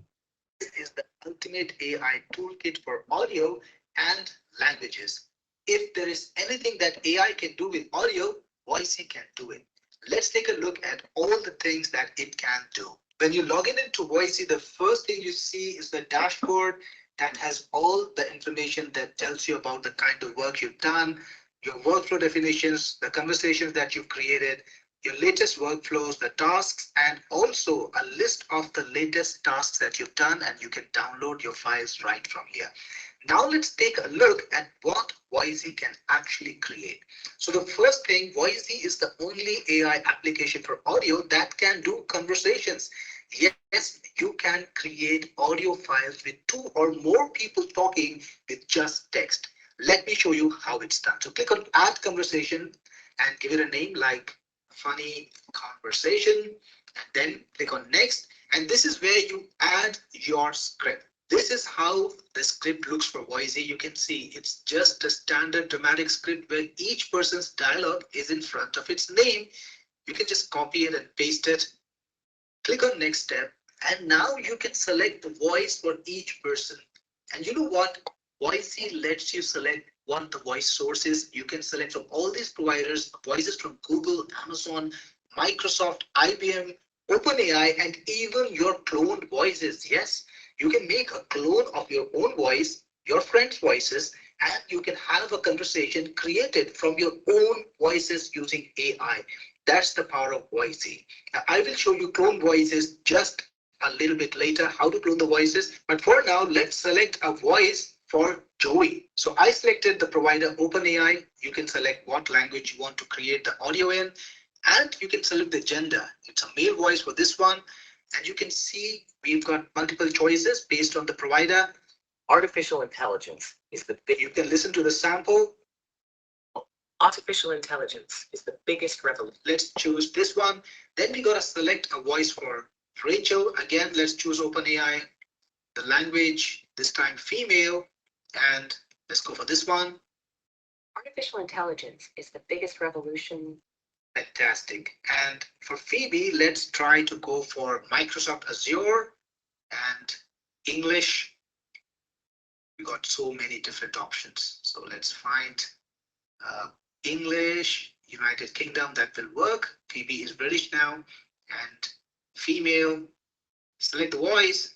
This is the ultimate AI toolkit for audio and languages. If there is anything that AI can do with audio, Voisi can do it. Let's take a look at all the things that it can do. When you log in into Voisi, the first thing you see is the dashboard that has all the information that tells you about the kind of work you've done, your workflow definitions, the conversations that you've created, your latest workflows, the tasks, and also a list of the latest tasks that you've done, and you can download your files right from here. Now let's take a look at what Voisi can actually create. So the first thing, Voisi is the only AI application for audio that can do conversations. Yes, you can create audio files with two or more people talking with just text. Let me show you how it's done. So click on Add Conversation and give it a name like Funny Conversation. And then click on Next. And this is where you add your script. This is how the script looks for Voisi. You can see it's just a standard dramatic script where each person's dialogue is in front of its name. You can just copy it and paste it. Click on Next Step. And now you can select the voice for each person. And you know what? Voisi lets you select what the voice source is. You can select from all these providers, voices from Google, Amazon, Microsoft, IBM, OpenAI, and even your cloned voices. Yes, you can make a clone of your own voice, your friends' voices, and you can have a conversation created from your own voices using AI. That's the power of Voisi. I will show you clone voices just a little bit later, how to clone the voices. But for now, let's select a voice for Joey. So I selected the provider OpenAI. You can select what language you want to create the audio in, and you can select the gender. It's a male voice for this one. And you can see we've got multiple choices based on the provider.
Artificial intelligence is the big.
You can listen to the sample.
Artificial intelligence is the biggest revolution.
Let's choose this one. Then we gotta select a voice for Rachel. Again, let's choose OpenAI. The language, this time female, and let's go for this one.
Artificial intelligence is the biggest revolution.
Fantastic. And for Phoebe, let's try to go for Microsoft Azure and English. We got so many different options. So let's find English, United Kingdom, that will work. Phoebe is British now, and female. Select the voice.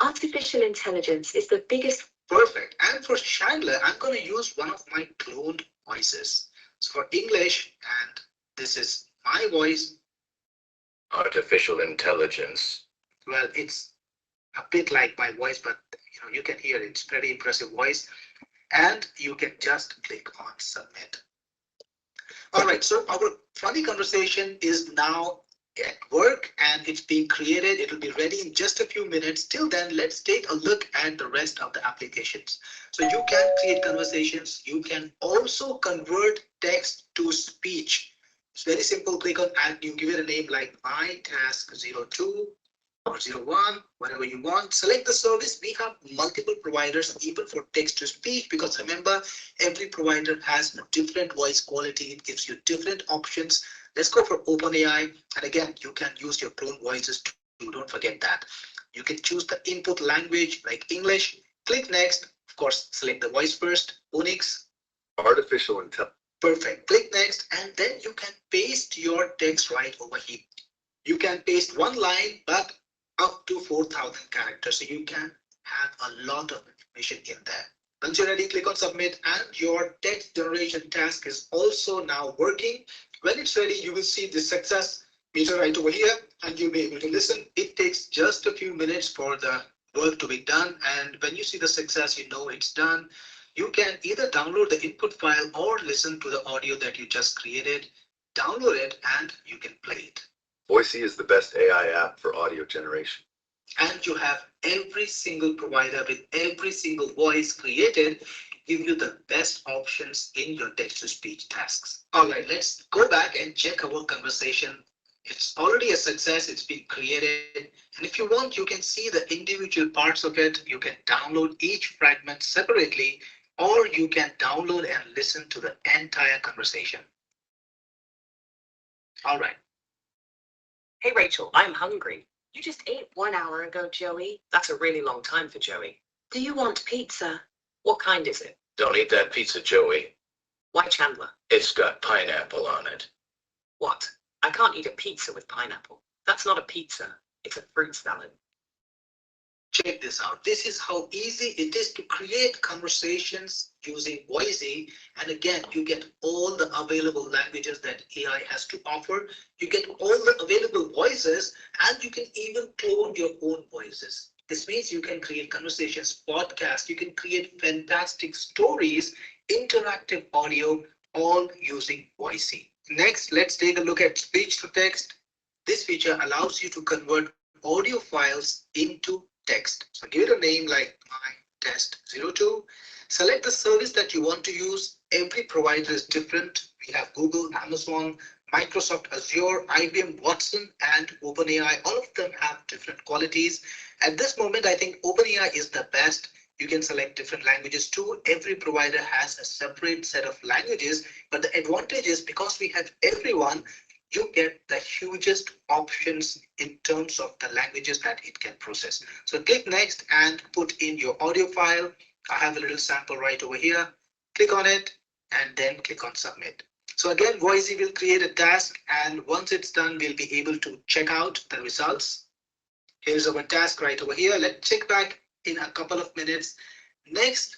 Artificial intelligence is the biggest.
Perfect. And for Chandler, I'm going to use one of my cloned voices. So for English, and this is my voice.
Artificial intelligence.
Well, it's a bit like my voice, but you can hear it. It's pretty impressive voice. And you can just click on submit. All right, so our funny conversation is now at work and it's being created. It will be ready in just a few minutes. Till then, let's take a look at the rest of the applications. So you can create conversations. You can also convert text to speech. It's very simple. Click on add new, give it a name like my task 02 or 01, whatever you want. Select the service. We have multiple providers even for text to speech, because remember, every provider has a different voice quality. It gives you different options. Let's go for OpenAI. And again, you can use your clone voices too. Don't forget that. You can choose the input language like English. Click next. Of course, select the voice first. Onyx.
Artificial intelligence.
Perfect. Click next, and then you can paste your text right over here. You can paste one line, but up to 4,000 characters. So you can have a lot of information in there. Once you're ready, click on submit, and your text generation task is also now working. When it's ready, you will see the success meter right over here, and you'll be able to listen. It takes just a few minutes for the work to be done. And when you see the success, you know it's done. You can either download the input file or listen to the audio that you just created. Download it and you can play it.
Voisi is the best AI app for audio generation.
And you have every single provider with every single voice created to give you the best options in your text-to-speech tasks. All right, let's go back and check our conversation. It's already a success. It's been created. And if you want, you can see the individual parts of it. You can download each fragment separately, or you can download and listen to the entire conversation. All right.
Hey, Rachel, I'm hungry. You just ate 1 hour ago, Joey. That's a really long time for Joey. Do you want pizza? What kind is it?
Don't eat that pizza, Joey.
Why, Chandler?
It's got pineapple on it.
What? I can't eat a pizza with pineapple. That's not a pizza. It's a fruit salad.
Check this out. This is how easy it is to create conversations using Voisi. And again, you get all the available languages that AI has to offer. You get all the available voices, and you can even clone your own voices. This means you can create conversations, podcasts, you can create fantastic stories, interactive audio, all using Voisi. Next, let's take a look at speech to text. This feature allows you to convert audio files into text. So give it a name like my test 02. Select the service that you want to use. Every provider is different. We have Google, Amazon, Microsoft Azure, IBM Watson, and OpenAI. All of them have different qualities. At this moment, I think OpenAI is the best. You can select different languages too. Every provider has a separate set of languages, but the advantage is because we have everyone, you get the hugest options in terms of the languages that it can process. So click next and put in your audio file. I have a little sample right over here. Click on it and then click on submit. So again, Voisi will create a task, and once it's done, we'll be able to check out the results. Here's our task right over here. Let's check back in a couple of minutes. Next,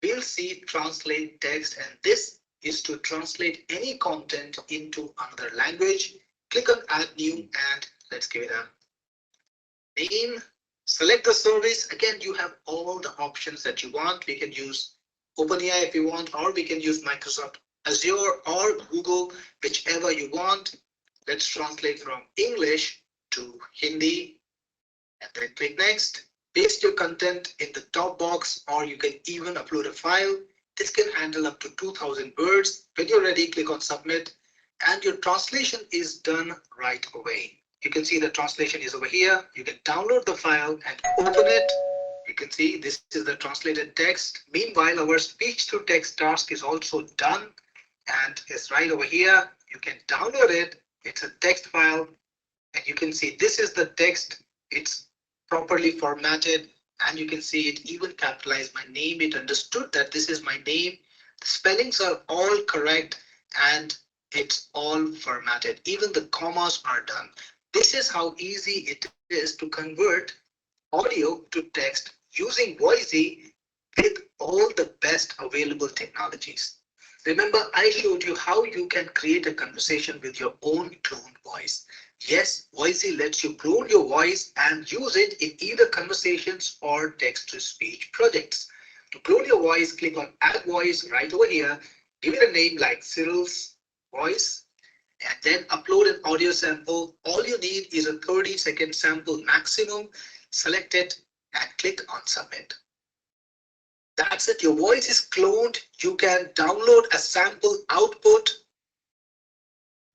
we'll see translate text, and this is to translate any content into another language. Click on add new, and let's give it a name. Select the service. Again, you have all the options that you want. We can use OpenAI if you want, or we can use Microsoft Azure or Google, whichever you want. Let's translate from English to Hindi, and then click next. Paste your content in the top box, or you can even upload a file. This can handle up to 2,000 words. When you're ready, click on submit, and your translation is done right away. You can see the translation is over here. You can download the file and open it. You You can see this is the translated text. Meanwhile, our speech to text task is also done and it's right over here. You can download it. It's a text file and you can see this is the text. It's properly formatted and you can see it even capitalized my name. It understood that this is my name. The spellings are all correct and it's all formatted. Even the commas are done. This is how easy it is to convert audio to text using Voisi with all the best available technologies. Remember, I showed you how you can create a conversation with your own cloned voice. Yes, Voisi lets you clone your voice and use it in either conversations or text-to-speech projects. To clone your voice, click on Add Voice right over here. Give it a name like Cyril's voice and then upload an audio sample. All you need is a 30-second sample maximum. Select it and click on Submit. That's it. Your voice is cloned. You can download a sample output.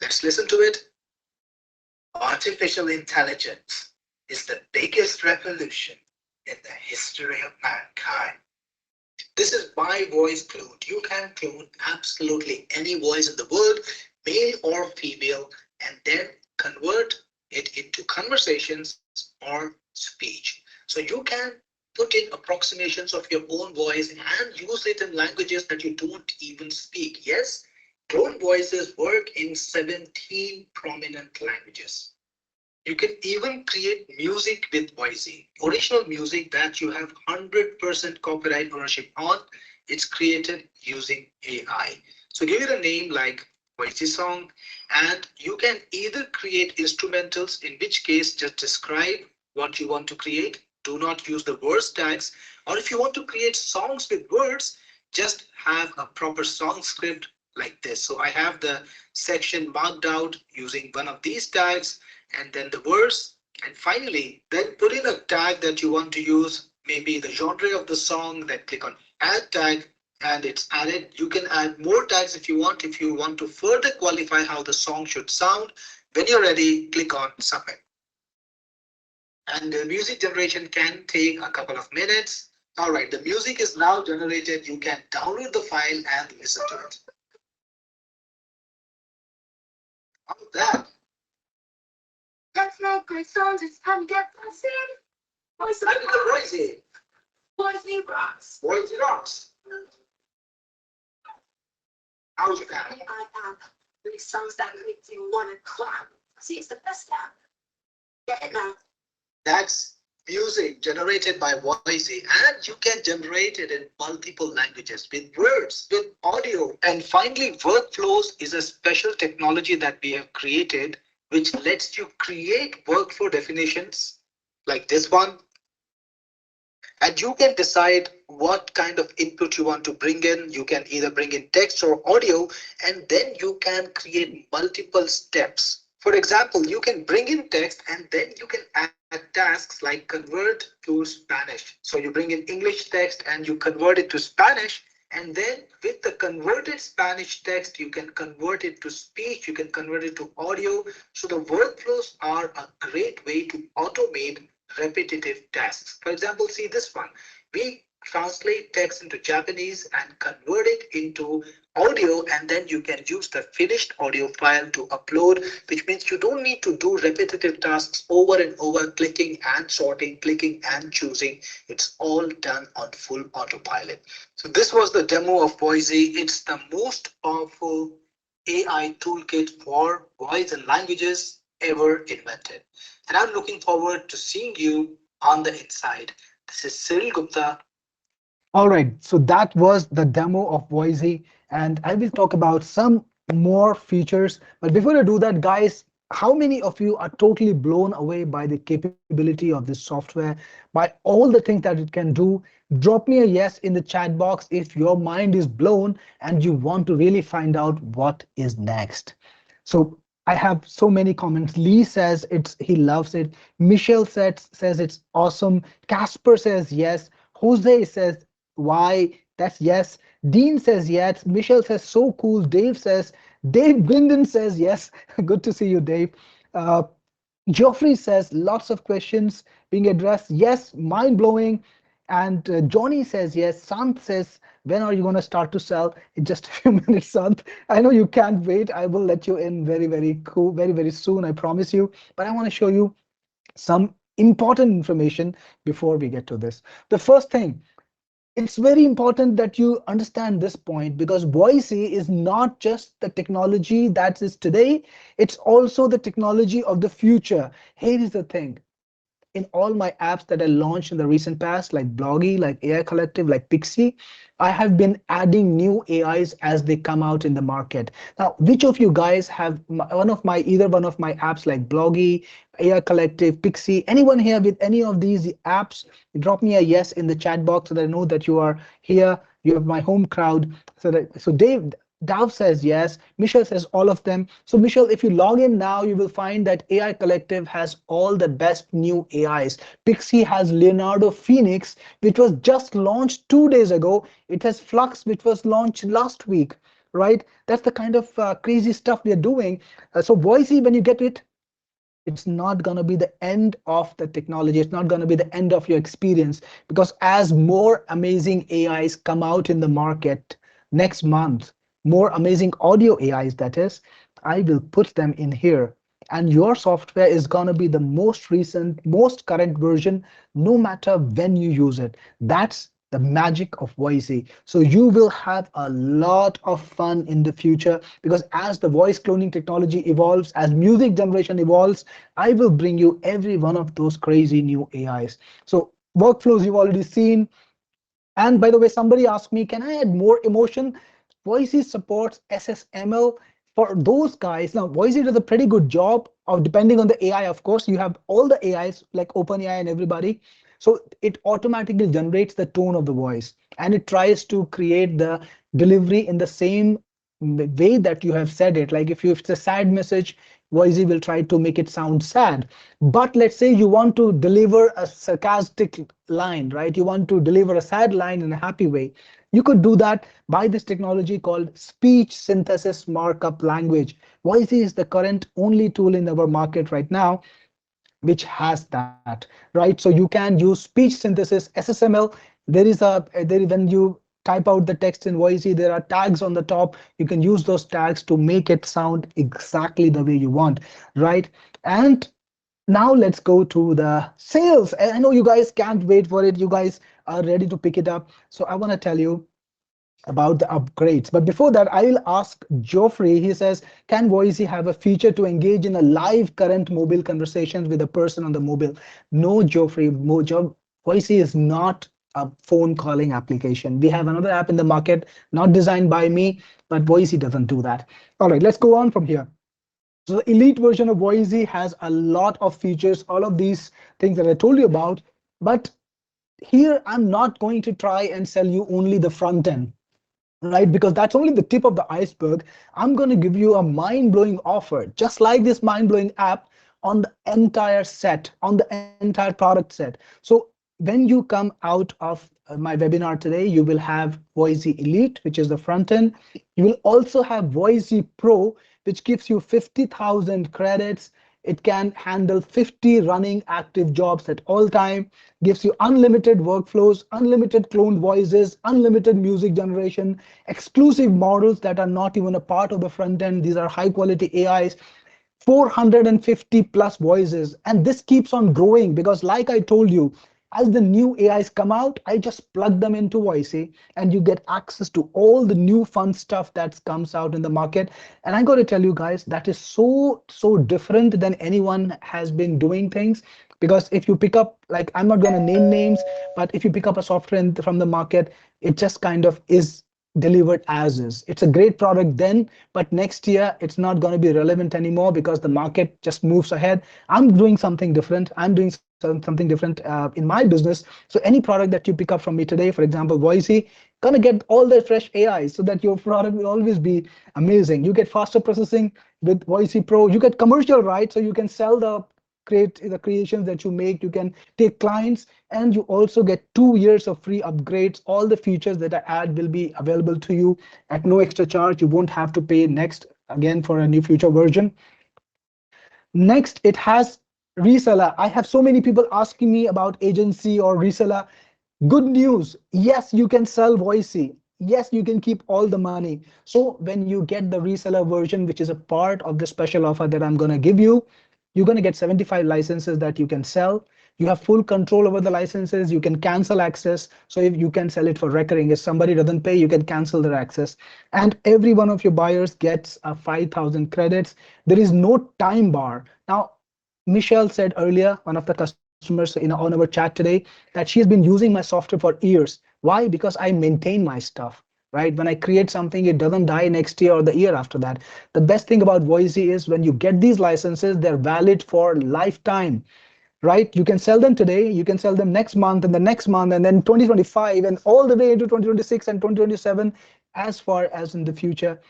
Let's listen to it. Artificial intelligence is the biggest revolution in the history of mankind. This is my voice cloned. You can clone absolutely any voice in the world, male or female, and then convert it into conversations or speech. So you can put in approximations of your own voice and use it in languages that you don't even speak. Yes, clone voices work in 17 prominent languages. You can even create music with Voisi. Original music that you have 100% copyright ownership on, it's created using AI. So give it a name like Voisi song, and you can either create instrumentals, in which case just describe what you want to create. Do not use the words tags. Or if you want to create songs with words, just have a proper song script like this. So I have the section marked out using one of these tags and then the verse. And finally, then put in a tag that you want to use, maybe the genre of the song, then click on add tag and it's added. You can add more tags if you want to further qualify how the song should sound. When you're ready, click on submit. And the music generation can take a couple of minutes. All right, the music is now generated. You can download the file and listen to it. How's that?
Let's make great songs. It's time to get buzzing. Voice
Time to get Voisi.
Voice rocks.
Voisi rocks. How's that?
I am. These songs that make you want to clap. See, it's the best app. Get it now.
That's music generated by Voisi, and you can generate it in multiple languages with words, with audio. And finally, workflows is a special technology that we have created which lets you create workflow definitions like this one. And you can decide what kind of input you want to bring in. You can either bring in text or audio, and then you can create multiple steps. For example, you can bring in text and then you can add tasks like convert to Spanish. So you bring in English text and you convert it to Spanish. And then with the converted Spanish text, you can convert it to speech, you can convert it to audio. So the workflows are a great way to automate repetitive tasks. For example, see this one. We translate text into Japanese and convert it into audio, and then you can use the finished audio file to upload, which means you don't need to do repetitive tasks over and over, clicking and sorting, clicking and choosing. It's all done on full autopilot. So this was the demo of Voisi. It's the most powerful AI toolkit for voice and languages ever invented. And I'm looking forward to seeing you on the inside. This is Cyril Gupta. All right, so that was the demo of Voisi, and I will talk about some more features. But before I do that, guys, how many of you are totally blown away by the capability of this software, by all the things that it can do? Drop me a yes in the chat box if your mind is blown and you want to really find out what is next. So I have so many comments. Lee says he loves it. Michelle says it's awesome. Casper says yes. Jose says why? That's yes. Dean says yes. Michelle says so cool. Dave Binden says yes. Good to see you, Dave. Geoffrey says lots of questions being addressed. Yes, mind blowing. And Johnny says yes. Sant says, when are you going to start to sell? In just a few minutes, Sant. I know you can't wait. I will let you in very, very cool, very, very soon. I promise you. But I want to show you some important information before we get to this. The first thing, it's very important that you understand this point because Voicy is not just the technology that is today, it's also the technology of the future. Here is the thing. In all my apps that I launched in the recent past, like Bloggy, like AI Collective, like Pixie, I have been adding new AIs as they come out in the market. Now, which of you guys have either one of my apps like Bloggy, AI Collective, Pixie? Anyone here with any of these apps? Drop me a yes in the chat box so that I know that you are here. You have my home crowd. So Dave, Dav says yes. Michelle says all of them. So Michelle, if you log in now, you will find that AI Collective has all the best new AIs. Pixie has Leonardo Phoenix, which was just launched 2 days ago. It has Flux, which was launched last week, right? That's the kind of crazy stuff we are doing. So Voicy, when you get it, it's not going to be the end of the technology. It's not going to be the end of your experience because as more amazing AIs come out in the market next month, more amazing audio AIs, that is, I will put them in here. And your software is going to be the most recent, most current version, no matter when you use it. That's the magic of Voicy. So you will have a lot of fun in the future because as the voice cloning technology evolves, as music generation evolves, I will bring you every one of those crazy new AIs. So workflows you've already seen. And by the way, somebody asked me, can I add more emotion? Voicy supports SSML for those guys. Now, Voicy does a pretty good job of depending on the AI, of course. You have all the AIs like OpenAI and everybody. So it automatically generates the tone of the voice and it tries to create the delivery in the same way that you have said it. Like if it's a sad message, Voicy will try to make it sound sad. But let's say you want to deliver a sarcastic line, right? You want to deliver a sad line in a happy way. You could do that by this technology called speech synthesis markup language. Voicy is the current only tool in our market right now which has that, right? So you can use speech synthesis, SSML. When you type out the text in Voicy, there are tags on the top. You can use those tags to make it sound exactly the way you want, right? And now let's go to the sales. I know you guys can't wait for it. You guys are ready to pick it up. So I want to tell you about the upgrades. But before that, I will ask Geoffrey. He says, can Voicy have a feature to engage in a live current mobile conversations with a person on the mobile? No, Geoffrey, Voicy is not a phone calling application. We have another app in the market, not designed by me, but Voicy doesn't do that. All right, let's go on from here. So the elite version of Voicy has a lot of features, all of these things that I told you about. But here, I'm not going to try and sell you only the front end, right? Because that's only the tip of the iceberg. I'm going to give you a mind-blowing offer, just like this mind-blowing app on the entire set, on the entire product set. So when you come out of my webinar today, you will have Voicy Elite, which is the front end. You will also have Voicy Pro, which gives you 50,000 credits. It can handle 50 running active jobs at all time, gives you unlimited workflows, unlimited cloned voices, unlimited music generation, exclusive models that are not even a part of the front end. These are high quality AIs, 450 plus voices. And this keeps on growing because like I told you, as the new AIs come out, I just plug them into Voicy and you get access to all the new fun stuff that comes out in the market. And I got to tell you guys, that is so different than anyone has been doing things. Because if you pick up, like, I'm not going to name names, but if you pick up a software from the market, it just kind of is delivered as is. It's a great product then, but next year it's not going to be relevant anymore because the market just moves ahead. I'm doing something different. I'm doing something different in my business. So any product that you pick up from me today, for example, Voicy, gonna get all the fresh AI so that your product will always be amazing. You get faster processing with Voicy Pro. You get commercial rights, so you can sell the creations that you make. You can take clients, and you also get 2 years of free upgrades. All the features that I add will be available to you at no extra charge. You won't have to pay next again for a new future version. Next, it has reseller. I have so many people asking me about agency or reseller. Good news. Yes, you can sell Voicy. Yes, you can keep all the money. So when you get the reseller version, which is a part of the special offer that I'm going to give you, you're going to get 75 licenses that you can sell. You have full control over the licenses. You can cancel access. So if you can sell it for recurring, if somebody doesn't pay, you can cancel their access. And every one of your buyers gets a 5,000 credits. There is no time bar. Now, Michelle said earlier, one of the customers on our chat today, that she has been using my software for years. Why? Because I maintain my stuff, right? When I create something, it doesn't die next year or the year after that. The best thing about Voisi is when you get these licenses, they're valid for lifetime, right? You can sell them today, you can sell them next month and the next month, and then 2025 and all the way into 2026 and 2027, as far as in the future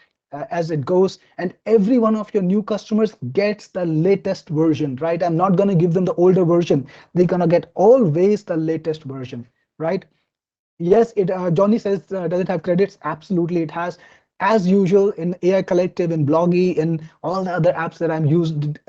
as it goes. And every one of your new customers gets the latest version, right? I'm not going to give them the older version. They're going to get always the latest version, right? Yes, it Johnny says, does it have credits? Absolutely, it has. As usual in AI Collective, in Bloggy, in all the other apps that I'm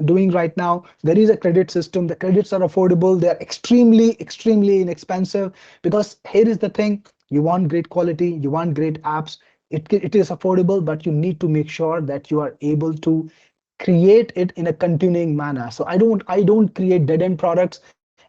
doing right now, there is a credit system. The credits are affordable. They're extremely inexpensive, because here is the thing: you want great quality, you want great apps. It is affordable, but you need to make sure that you are able to create it in a continuing manner. So I don't create dead end products,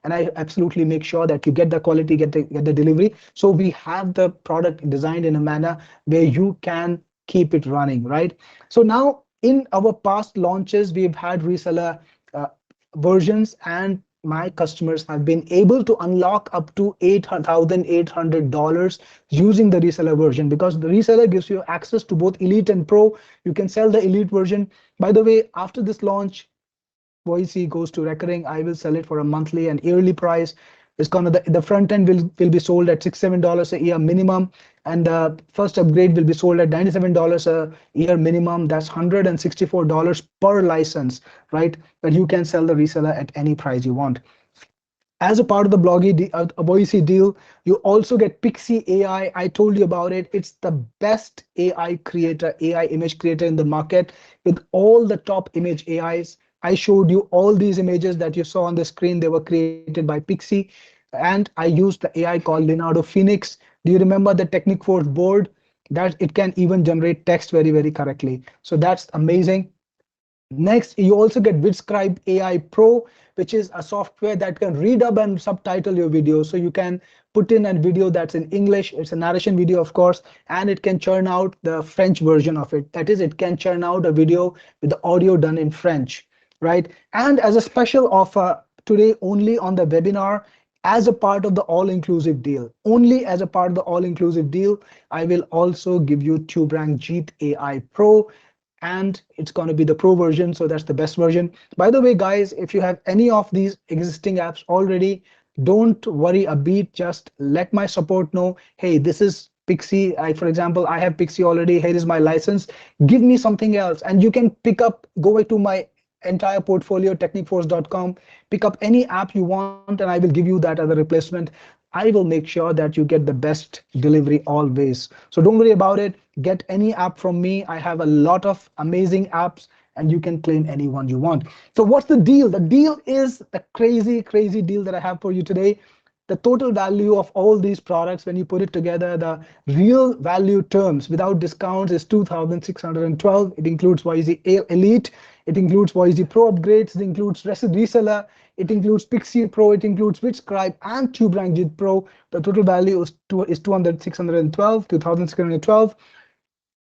and I absolutely make sure that you get the quality, get the delivery. So we have the product designed in a manner where you can keep it running, right? So now in our past launches, we've had reseller uh, versions, and my customers have been able to unlock up to $8,800 using the reseller version, because the reseller gives you access to both Elite and Pro. You can sell the Elite version. By the way, after this launch, Voicy goes to recurring, I will sell it for a monthly and yearly price. It's gonna the front end will be sold at $67 a year minimum, and the first upgrade will be sold at $97 a year minimum. That's $164 per license, right? But you can sell the reseller at any price you want. As a part of the Voicy deal, you also get Pixie AI. I told you about it. It's the best AI creator, AI image creator in the market, with all the top image AIs. I showed you all these images that you saw on the screen. They were created by Pixie. And I used the AI called Leonardo Phoenix. Do you remember the Technic Force board? That it can even generate text very correctly. So that's amazing. Next, you also get VidScribe AI Pro, which is a software that can redub and subtitle your video. So you can put in a video that's in English. It's a narration video, of course, and it can churn out the French version of it. That is, it can churn out a video with the audio done in French, right? And as a special offer today, only on the webinar, as a part of the all-inclusive deal, only as a part of the all-inclusive deal, I will also give you TubeRank Jeet AI Pro, and it's going to be the pro version, so that's the best version. By the way, guys, if you have any of these existing apps already, don't worry a beat. Just let my support know, hey, this is Pixie. For example, I have Pixie already. Here is my license. Give me something else, and you can pick up, go to my entire portfolio, technicforce.com, pick up any app you want, and I will give you that as a replacement. I will make sure that you get the best delivery always. So don't worry about it. Get any app from me. I have a lot of amazing apps, and you can claim any one you want. So what's the deal? The deal is the crazy deal that I have for you today. The total value of all these products, when you put it together, the real value terms without discounts is 2,612. It includes Voisi Elite, it includes Voisi Pro upgrades, it includes Reseller, it includes Pixie Pro, it includes VidScribe and TubeRank Jit Pro. The total value is 2,612, 2,612.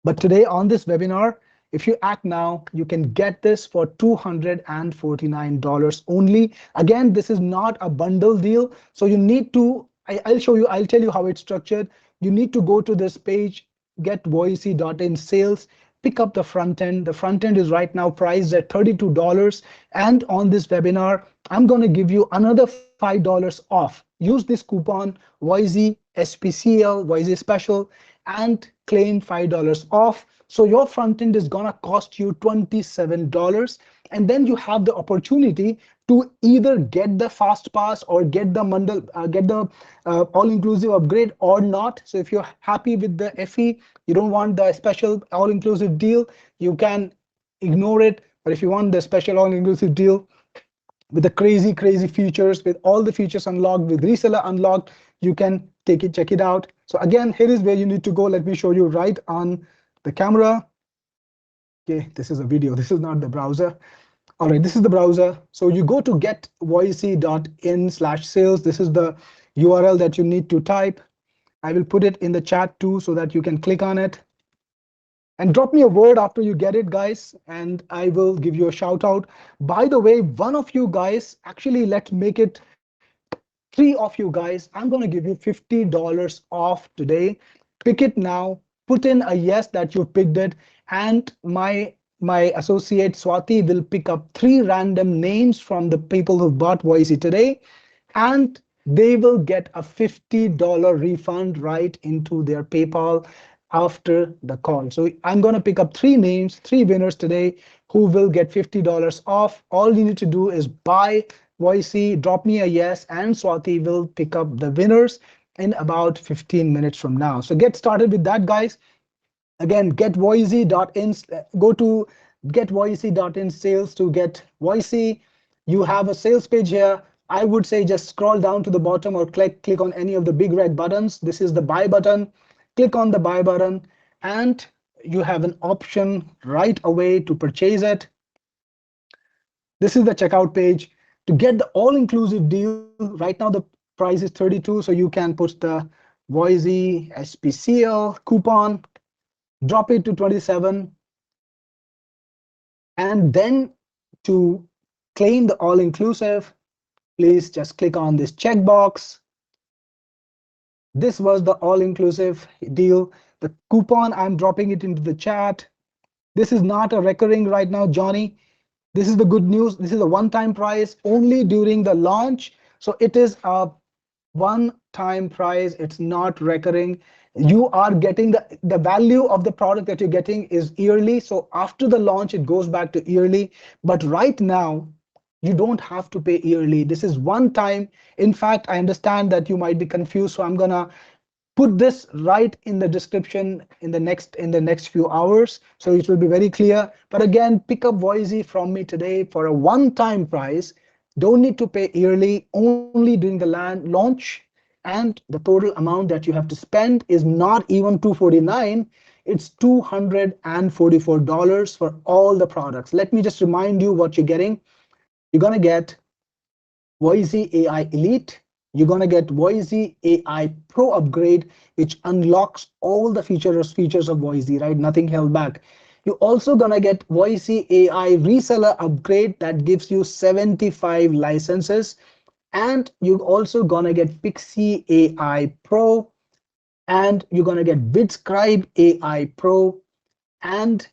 But today on this webinar, if you act now, you can get this for $249 only. Again, this is not a bundle deal. So you need to, I'll tell you how it's structured. You need to go to this page, get voicy.in sales, pick up the front end. The front end is right now priced at $32. And on this webinar, I'm going to give you another $5 off. Use this coupon Voisi SPCL, Voisi Special, and claim $5 off. So your front end is gonna cost you $27, and then you have the opportunity to either get the fast pass or get the bundle, get the all-inclusive upgrade or not. So if you're happy with the FE, you don't want the special all-inclusive deal, you can ignore it. But if you want the special all-inclusive deal with the crazy features, with all the features unlocked, with reseller unlocked, you can take it, check it out. So again, here is where you need to go. Let me show you right on the camera. Okay, this is a video. This is not the browser. All right, this is the browser. So you go to getvoice.in/sales. This is the URL that you need to type. I will put it in the chat too so that you can click on it. And drop me a word after you get it, guys, and I will give you a shout out. By the way, one of you guys, actually, let's make it three of you guys. I'm going to give you $50 off today. Pick it now. Put in a yes that you picked it, and my associate Swati will pick up three random names from the people who bought Voisi today, and they will get a $50 refund right into their PayPal after the call. So I'm going to pick up three names, three winners today who will get $50 off. All you need to do is buy Voisi, drop me a yes, and Swati will pick up the winners in about 15 minutes from now. So get started with that, guys. Again, getvoice.in, go to getvoice.in sales to get Voisi. You have a sales page here. I would say just scroll down to the bottom or click on any of the big red buttons. This is the buy button. Click on the buy button, and you have an option right away to purchase it. This is the checkout page. To get the all-inclusive deal, right now the price is 32, so you can put the Voisi SPCL coupon, drop it to 27, and then to claim the all-inclusive, please just click on this checkbox. This was the all-inclusive deal. The coupon, I'm dropping it into the chat. This is not a recurring right now, Johnny. This is the good news. This is a one-time price only during the launch. So it is a one-time price. It's not recurring. You are getting the value of the product that you're getting is yearly. So after the launch, it goes back to yearly. But right now, you don't have to pay yearly. This is one time. In fact, I understand that you might be confused. So I'm gonna put this right in the description in the next few hours, so it will be very clear. But again, pick up Voisi from me today for a one-time price. Don't need to pay yearly, only during the launch. And the total amount that you have to spend is not even $249, it's $244 for all the products. Let me just remind you what you're getting. You're gonna get Voisi AI Elite. You're gonna get Voisi AI Pro upgrade, which unlocks all the features of Voisi, right? Nothing held back. You're also gonna get Voisi AI reseller upgrade that gives you 75 licenses. And you're also gonna get Pixie AI Pro, and you're gonna get Vidscribe AI Pro, and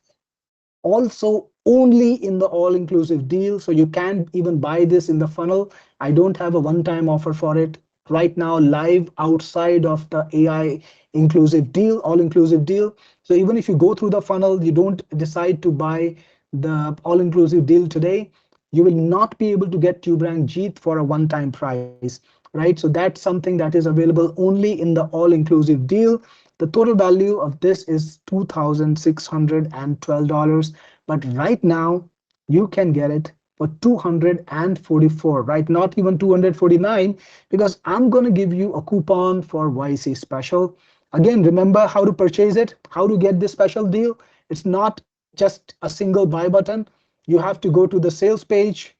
also only in the all-inclusive deal. So you can even buy this in the funnel. I don't have a one-time offer for it right now live outside of the AI inclusive deal, all-inclusive deal. So even if you go through the funnel, you don't decide to buy the all-inclusive deal today, you will not be able to get TubeRank Jeet for a one-time price, right? So that's something that is available only in the all-inclusive deal. The total value of this is $2,612, but right now you can get it for 244, right? Not even 249, because I'm going to give you a coupon for YC special. Again, remember how to purchase it, how to get this special deal. It's not just a single buy button. You have to go to the sales page,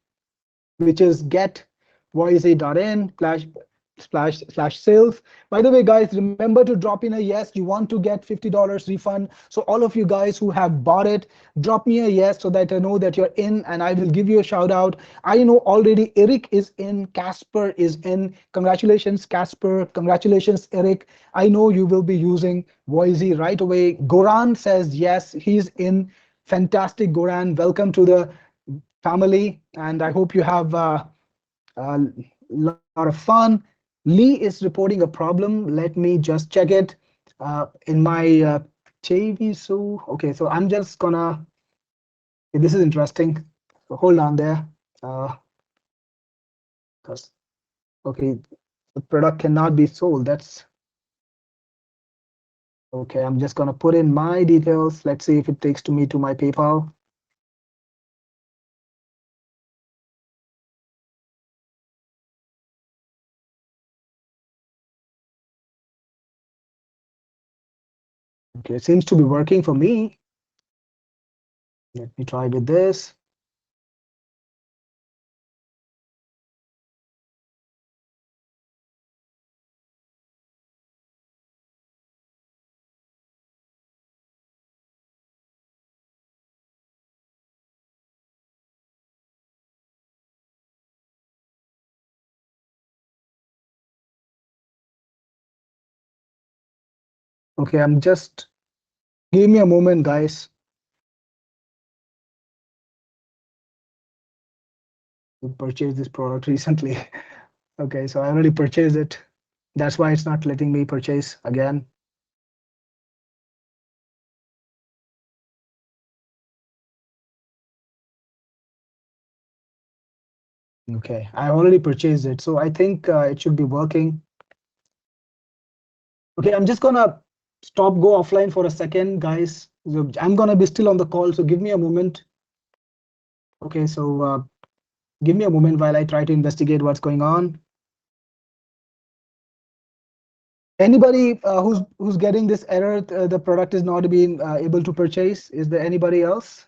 which is getvoice.in/sales. By the way, guys, remember to drop in a yes. You want to get $50 refund. So all of you guys who have bought it, drop me a yes so that I know that you're in, and I will give you a shout out. I know already Eric is in, Casper is in. Congratulations, Casper. Congratulations, Eric. I know you will be using Voisi right away. Goran says yes, he's in. Fantastic, Goran. Welcome to the family, and I hope you have a lot of fun. Lee is reporting a problem. Let me just check it in my JV. So, okay, so I'm just gonna, okay, this is interesting. So hold on there. Because, okay, the product cannot be sold. That's okay. I'm just gonna put in my details. Let's see if it takes to me to my PayPal. Okay, it seems to be working for me. Let me try with this. Okay, I'm just, give me a moment, guys. I purchased this product recently. Okay, so I already purchased it. That's why it's not letting me purchase again. Okay, I already purchased it, so I think it should be working. Okay, I'm just gonna go offline for a second, guys. So I'm gonna be still on the call, so give me a moment. Okay, so give me a moment while I try to investigate what's going on. Anybody who's getting this error, the product is not being able to purchase? Is there anybody else?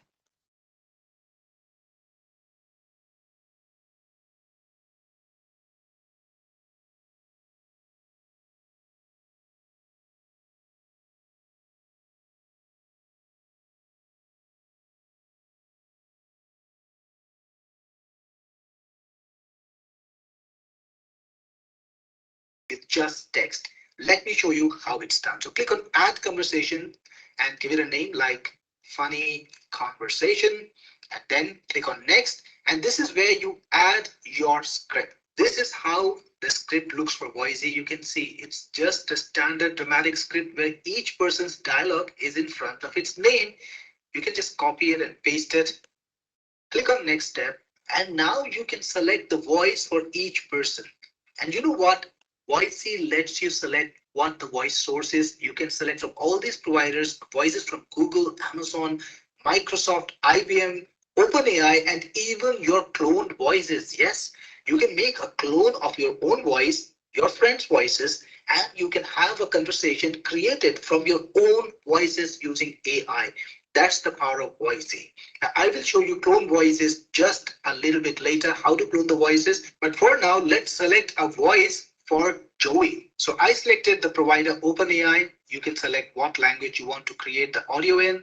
With just text. Let me show you how it's done. So click on add conversation and give it a name like funny conversation, and then click on next. And this is where you add your script. This is how the script looks for Voisi. You can see it's just a standard dramatic script where each person's dialogue is in front of its name. You can just copy it and paste it. Click on next step. And now you can select the voice for each person. And you know what? Voicy lets you select what the voice source is. You can select from all these providers, voices from Google, Amazon, Microsoft, IBM, OpenAI, and even your cloned voices. Yes, you can make a clone of your own voice, your friends' voices, and you can have a conversation created from your own voices using AI. That's the power of Voisi. I will show you clone voices just a little bit later, how to clone the voices. But for now, let's select a voice for Joey. So I selected the provider OpenAI. You can select what language you want to create the audio in,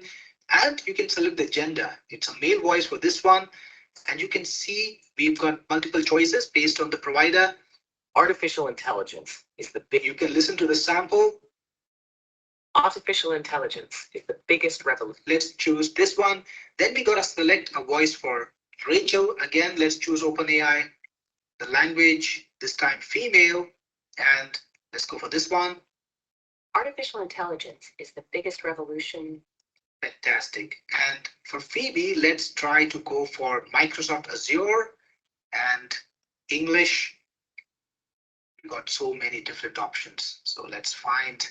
and you can select the gender. It's a male voice for this one. And you can see we've got multiple choices based on the provider.
Artificial intelligence is the big.
You can listen to the sample.
Artificial intelligence is the biggest revolution.
Let's choose this one. Then we gotta select a voice for Rachel. Again, let's choose OpenAI. The language, this time female, and let's go for this one.
Artificial intelligence is the biggest revolution.
Fantastic. And for Phoebe, let's try to go for Microsoft Azure and English. We've got so many different options. So let's find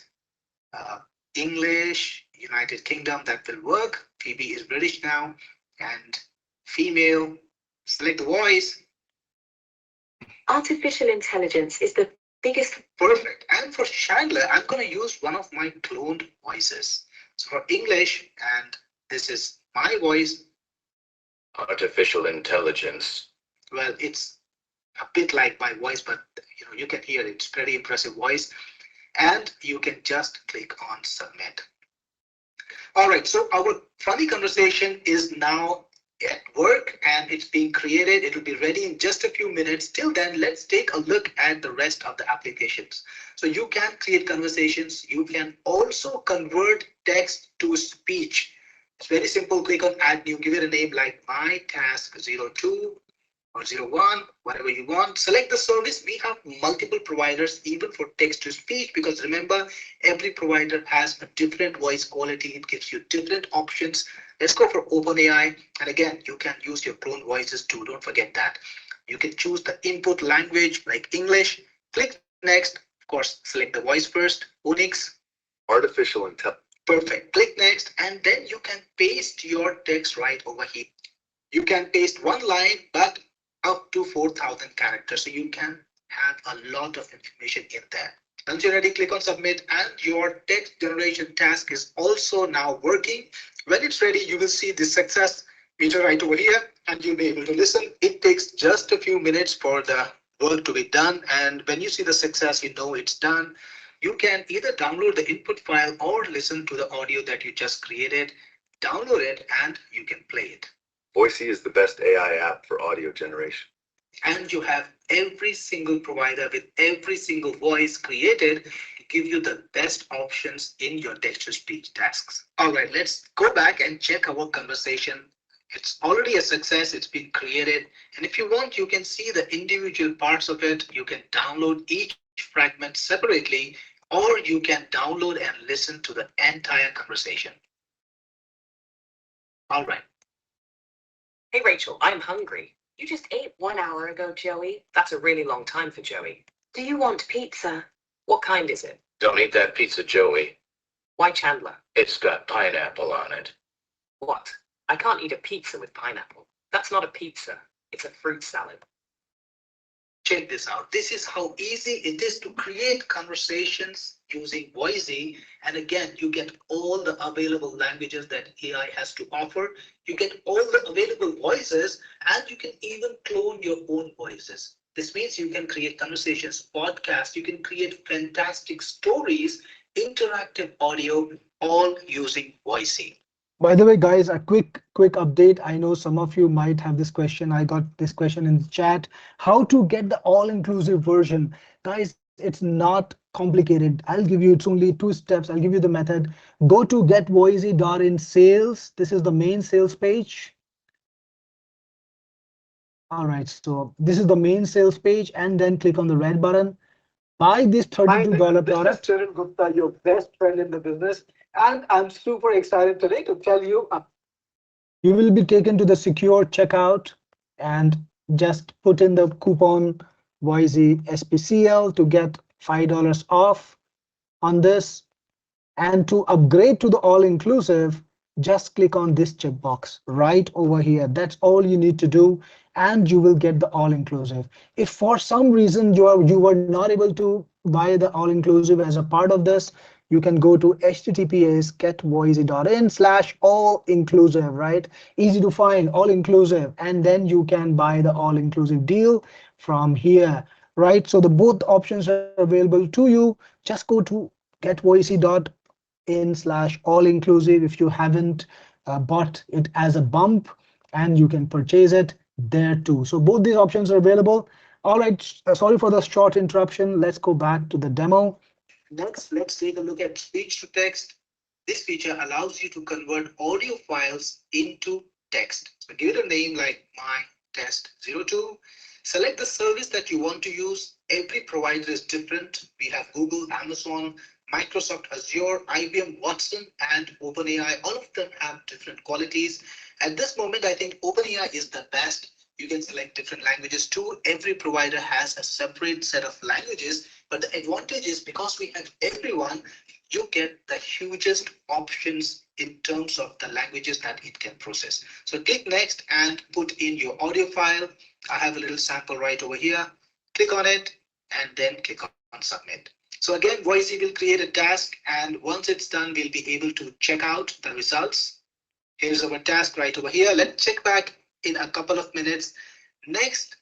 English, United Kingdom, that will work. Phoebe is British now, and female, select the voice.
Artificial intelligence is the biggest.
Perfect. And for Chandler, I'm going to use one of my cloned voices. So for English, and this is my voice.
Artificial intelligence.
Well, it's a bit like my voice, but you can hear it's pretty impressive voice. And you can just click on submit. All right, so our funny conversation is now at work and it's being created. It will be ready in just a few minutes. Till then, let's take a look at the rest of the applications. So you can create conversations. You can also convert text to speech. It's very simple. Click on add new, give it a name like my task 02 or 01, whatever you want. Select the service. We have multiple providers, even for text to speech, because remember, every provider has a different voice quality. It gives you different options. Let's go for OpenAI. And again, you can use your clone voices too. Don't forget that. You can choose the input language like English. Click next. Of course, select the voice first. Unix.
Artificial intelligence.
Perfect. Click next, and then you can paste your text right over here. You can paste one line, but up to 4,000 characters. So you can have a lot of information in there. Once you're ready, click on submit and your text generation task is also now working. When it's ready, you will see the success meter right over here and you'll be able to listen. It takes just a few minutes for the work to be done. And when you see the success, you know it's done. You can either download the input file or listen to the audio that you just created, download it and you can play it.
Voisi is the best AI app for audio generation.
And you have every single provider with every single voice created to give you the best options in your text-to-speech tasks. All right, let's go back and check our conversation. It's already a success. It's been created. And if you want, you can see the individual parts of it. You can download each fragment separately, or you can download and listen to the entire conversation. All right.
Hey, Rachel, I'm hungry. You just ate 1 hour ago, Joey. That's a really long time for Joey. Do you want pizza? What kind is it?
Don't eat that pizza, Joey.
Why Chandler?
It's got pineapple on it.
What? I can't eat a pizza with pineapple. That's not a pizza. It's a fruit salad.
Check this out. This is how easy it is to create conversations using Voisi. And again, you get all the available languages that AI has to offer. You get all the available voices, and you can even clone your own voices. This means you can create conversations, podcasts, you can create fantastic stories, interactive audio, all using Voisi. By the way, guys, a quick update. I know some of you might have this question. I got this question in the chat. How to get the all-inclusive version? Guys, it's not complicated. I'll give you, it's only 2 steps. I'll give you the method. Go to getvoisi.in sales. This is the main sales page. All right, so this is the main sales page, and then click on the red button. Buy this $32 product. This is Cyril Gupta, your best friend in the business. And I'm super excited today to tell you, you will be taken to the secure checkout and just put in the coupon Voisi SPCL to get $5 off on this. And to upgrade to the all-inclusive, just click on this checkbox right over here. That's all you need to do, and you will get the all-inclusive. If for some reason you were not able to buy the all-inclusive as a part of this, you can go to https://getvoisi.in/all-inclusive, right? Easy to find, all-inclusive, and then you can buy the all-inclusive deal from here, right? So the both options are available to you. Just go to getvoisi.in/all-inclusive if you haven't bought it as a bump, and you can purchase it there too. So both these options are available. All right, sorry for the short interruption. Let's go back to the demo. Next, let's take a look at speech to text. This feature allows you to convert audio files into text. So give it a name like My Test 02. Select the service that you want to use. Every provider is different. We have Google, Amazon, Microsoft Azure, IBM Watson, and OpenAI. All of them have different qualities. At this moment, I think OpenAI is the best. You can select different languages too. Every provider has a separate set of languages, but the advantage is because we have everyone, you get the hugest options in terms of the languages that it can process. So click next and put in your audio file. I have a little sample right over here. Click on it and then click on submit. So again, Voisi will create a task, and once it's done, we'll be able to check out the results. Here's our task right over here. Let's check back in a couple of minutes. Next,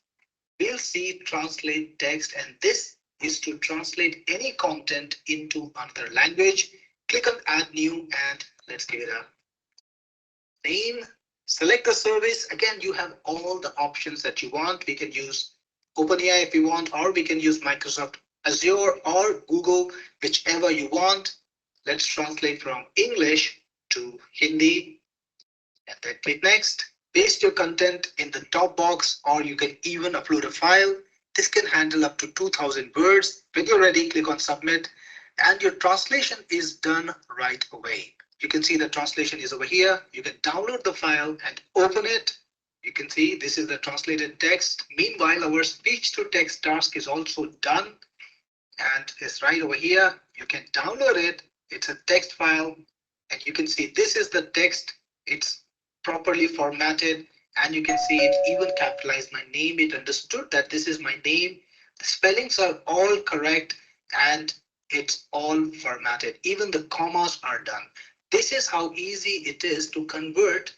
we'll see translate text, and this is to translate any content into another language. Click on add new, and let's give it a name. Select the service. Again, you have all the options that you want. We can use OpenAI if you want, or we can use Microsoft Azure or Google, whichever you want. Let's translate from English to Hindi, and then click next. Paste your content in the top box, or you can even upload a file. This can handle up to 2000 words. When you're ready, click on submit, and your translation is done right away. You can see the translation is over here. You can download the file and open it. You can see this is the translated text. Meanwhile, our speech to text task is also done, and it's right over here. You can download it. It's a text file, and you can see this is the text. It's properly formatted, and you can see it even capitalized my name. It understood that this is my name. The spellings are all correct, and It's all formatted. Even the commas are done. This is how easy it is to convert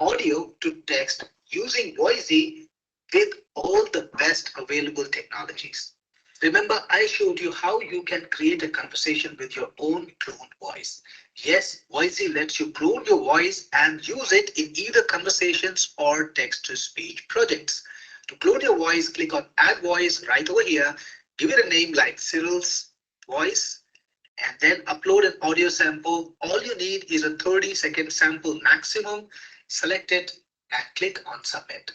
audio to text using Voisi with all the best available technologies. Remember, I showed you how you can create a conversation with your own cloned voice. Yes, Voisi lets you clone your voice and use it in either conversations or text-to-speech projects. To clone your voice, click on Add Voice right over here. Give it a name like Cyril's voice and then upload an audio sample. All you need is a 30-second sample maximum. Select it and click on Submit.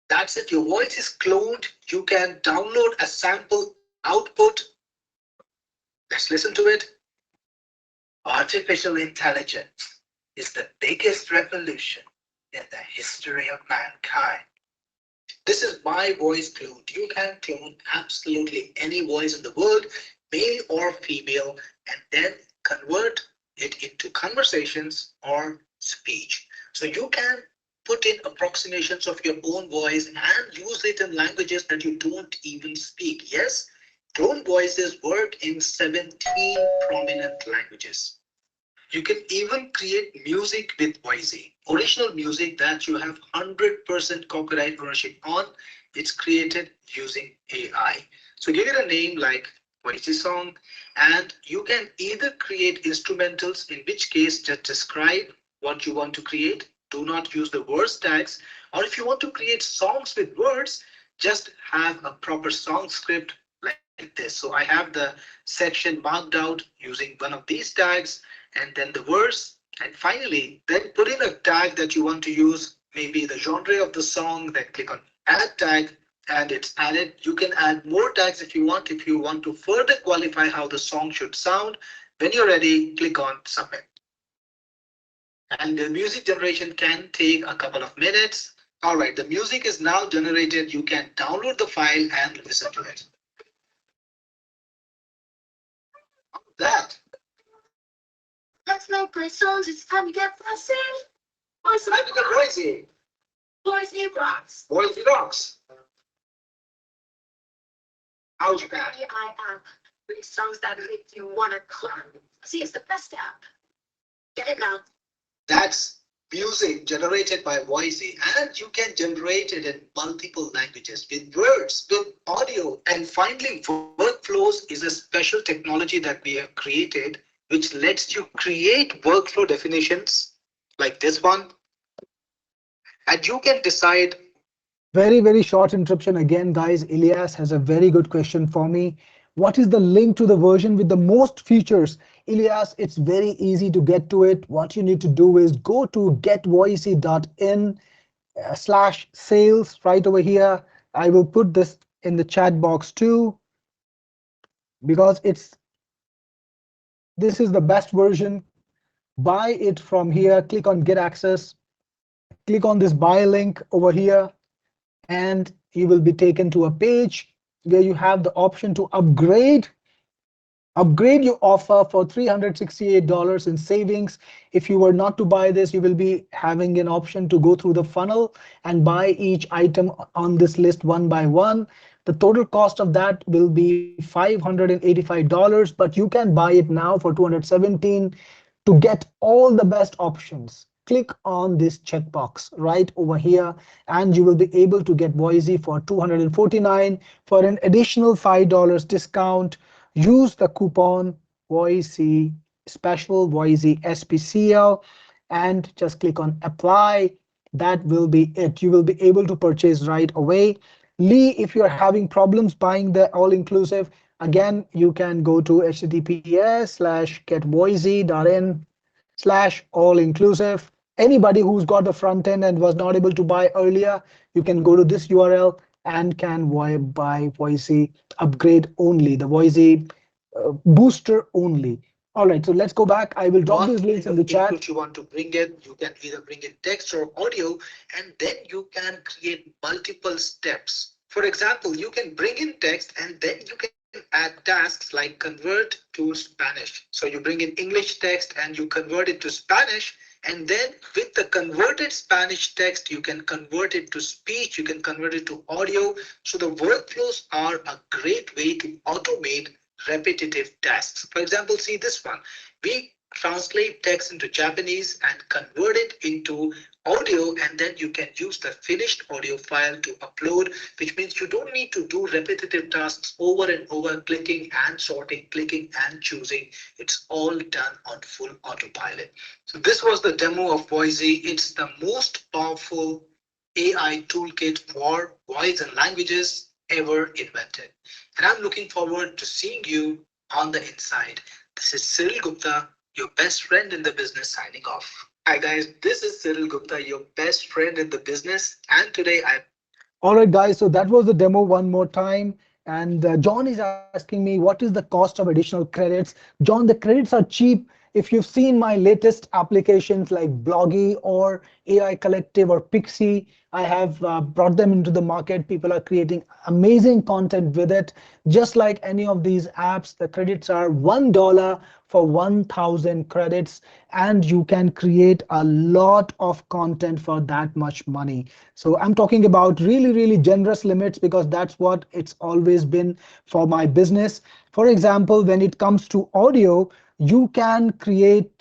That's it. Your voice is cloned. You can download a sample output. Let's listen to it. Artificial intelligence is the biggest revolution in the history of mankind. This is my voice cloned. You can clone absolutely any voice in the world, male or female, and then convert it into conversations or speech. So you can put in approximations of your own voice and use it in languages that you don't even speak. Yes, clone voices work in 17 prominent languages. You can even create music with Voisi. Original music that you have 100% copyright ownership on, it's created using AI. So give it a name like Voisi song, and you can either create instrumentals, in which case just describe what you want to create. Do not use the words tags. Or if you want to create songs with words, just have a proper song script like this. So I have the section marked out using one of these tags and then the verse. And finally, then put in a tag that you want to use, maybe the genre of the song, then click on add tag and it's added. You can add more tags if you want to further qualify how the song should sound. When you're ready, click on submit. And the music generation can take a couple of minutes. All right, the music is now generated. You can download the file and listen to it. That.
Let's make great songs. It's time to get fussy.
Voice Voisi.
Voisi rocks.
Voisi rocks. How's that?
AI app. Great songs that make you wanna clap. See, it's the best app. Get it now.
That's music generated by Voisi, and you can generate it in multiple languages with words, with audio. And finally, workflows is a special technology that we have created, which lets you create workflow definitions like this one. And you can decide. Very short interruption again, guys. Elias has a very good question for me. What is the link to the version with the most features? Elias, it's very easy to get to it. What you need to do is go to getvoici.in/sales right over here. I will put this in the chat box too, because this is the best version. Buy it from here. Click on get access. Click on this buy link over here, and you will be taken to a page where you have the option to upgrade your offer for $368 in savings. If you were not to buy this, you will be having an option to go through the funnel and buy each item on this list one by one. The total cost of that will be $585, but you can buy it now for $217 to get all the best options. Click on this checkbox right over here, and you will be able to get Voisi for $249 for an additional $5 discount. Use the coupon Voisi special Voisi SPCL and just click on apply. That will be it. You will be able to purchase right away. Lee, if you're having problems buying the all-inclusive, again, you can go to https:/getvoisi.in/all-inclusive. Anybody who's got the front end and was not able to buy earlier, you can go to this URL and can buy Voisi upgrade only, the Voisi booster only. All right, so let's go back. I will drop these links in the chat. If you want to bring in, you can either bring in text or audio, and then you can create multiple steps. For example, you can bring in text and then you can add tasks like convert to Spanish. So you bring in English text and you convert it to Spanish. And then with the converted Spanish text, you can convert it to speech, you can convert it to audio. So the workflows are a great way to automate repetitive tasks. For example, see this one. We translate text into Japanese and convert it into audio, and then you can use the finished audio file to upload, which means you don't need to do repetitive tasks over and over, clicking and sorting, clicking and choosing. It's all done on full autopilot. So this was the demo of Voisi. It's the most powerful AI toolkit for voice and languages ever invented. And I'm looking forward to seeing you on the inside. This is Cyril Gupta, your best friend in the business, signing off. Hi guys, this is Cyril Gupta, your best friend in the business, and today I'm all right, guys. So that was the demo one more time. And John is asking me, what is the cost of additional credits? John, the credits are cheap. If you've seen my latest applications like Bloggy or AI Collective or Pixie, I have brought them into the market. People are creating amazing content with it. Just like any of these apps, the credits are $1 for 1,000 credits, and you can create a lot of content for that much money. So I'm talking about really, really generous limits because that's what it's always been for my business. For example, when it comes to audio, you can create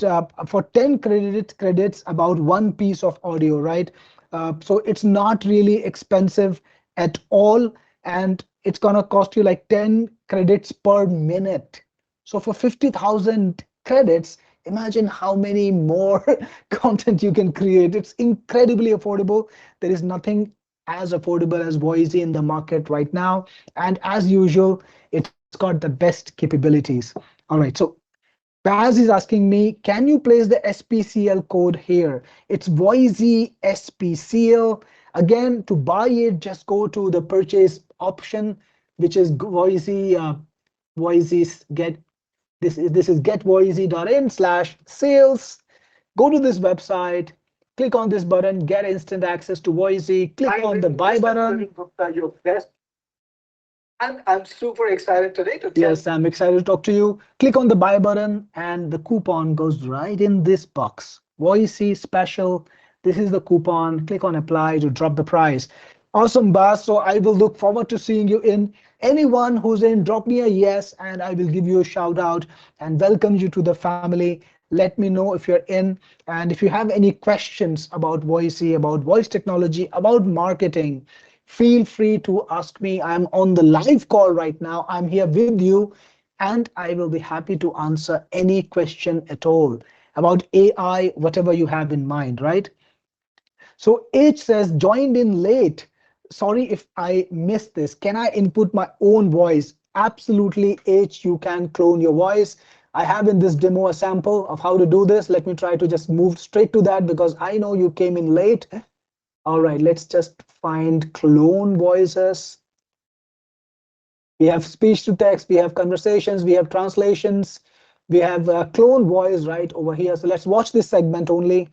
for 10 credits about one piece of audio, right? So it's not really expensive at all, and it's gonna cost you like 10 credits per minute. So for 50,000 credits, imagine how many more content you can create. It's incredibly affordable. There is nothing as affordable as Voisi in the market right now. And as usual, it's got the best capabilities. All right, so Baz is asking me, can you place the SPCL code here? It's Voisi SPCL. Again, to buy it, just go to the purchase option, which is Voisi, Voisi's get. This is getvoisi.in/sales. Go to this website, click on this button, get instant access to Voisi. Click on the buy button. Your best. And I'm super excited today to tell. Yes, I'm excited to talk to you. Click on the buy button and the coupon goes right in this box. Voisi special. This is the coupon. Click on apply to drop the price. Awesome, Bas. So I will look forward to seeing you in. Anyone who's in, drop me a yes, and I will give you a shout out and welcome you to the family. Let me know if you're in. And if you have any questions about Voisi, about voice technology, about marketing, feel free to ask me. I'm on the live call right now. I'm here with you, and I will be happy to answer any question at all about AI, whatever you have in mind, right? So H says, joined in late. Sorry if I missed this. Can I input my own voice? Absolutely, H, you can clone your voice. I have in this demo a sample of how to do this. Let me try to just move straight to that because I know you came in late. All right, let's just find clone voices. We have speech to text, we have conversations, we have translations, we have clone voice right over here. So let's watch this segment only.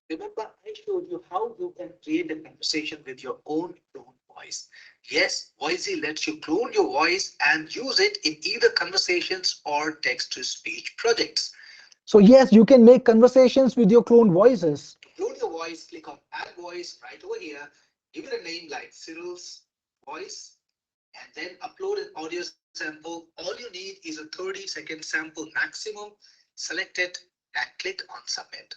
Remember, I showed you how you can create a conversation with your own clone voice. Yes, Voisi lets you clone your voice and use it in either conversations or text-to-speech projects. So yes, you can make conversations with your clone voices. To clone your voice, click on Add Voice right over here. Give it a name like Cyril's Voice, and then upload an audio sample. All you need is a 30-second sample maximum. Select it and click on Submit.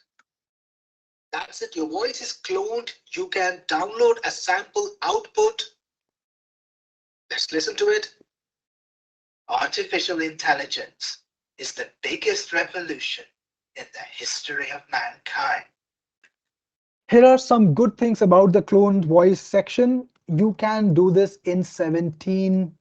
That's it. Your voice is cloned. You can download a sample output. Let's listen to it. Artificial intelligence is the biggest revolution in the history of mankind. Here are some good things about the cloned voice section. You can do this in 17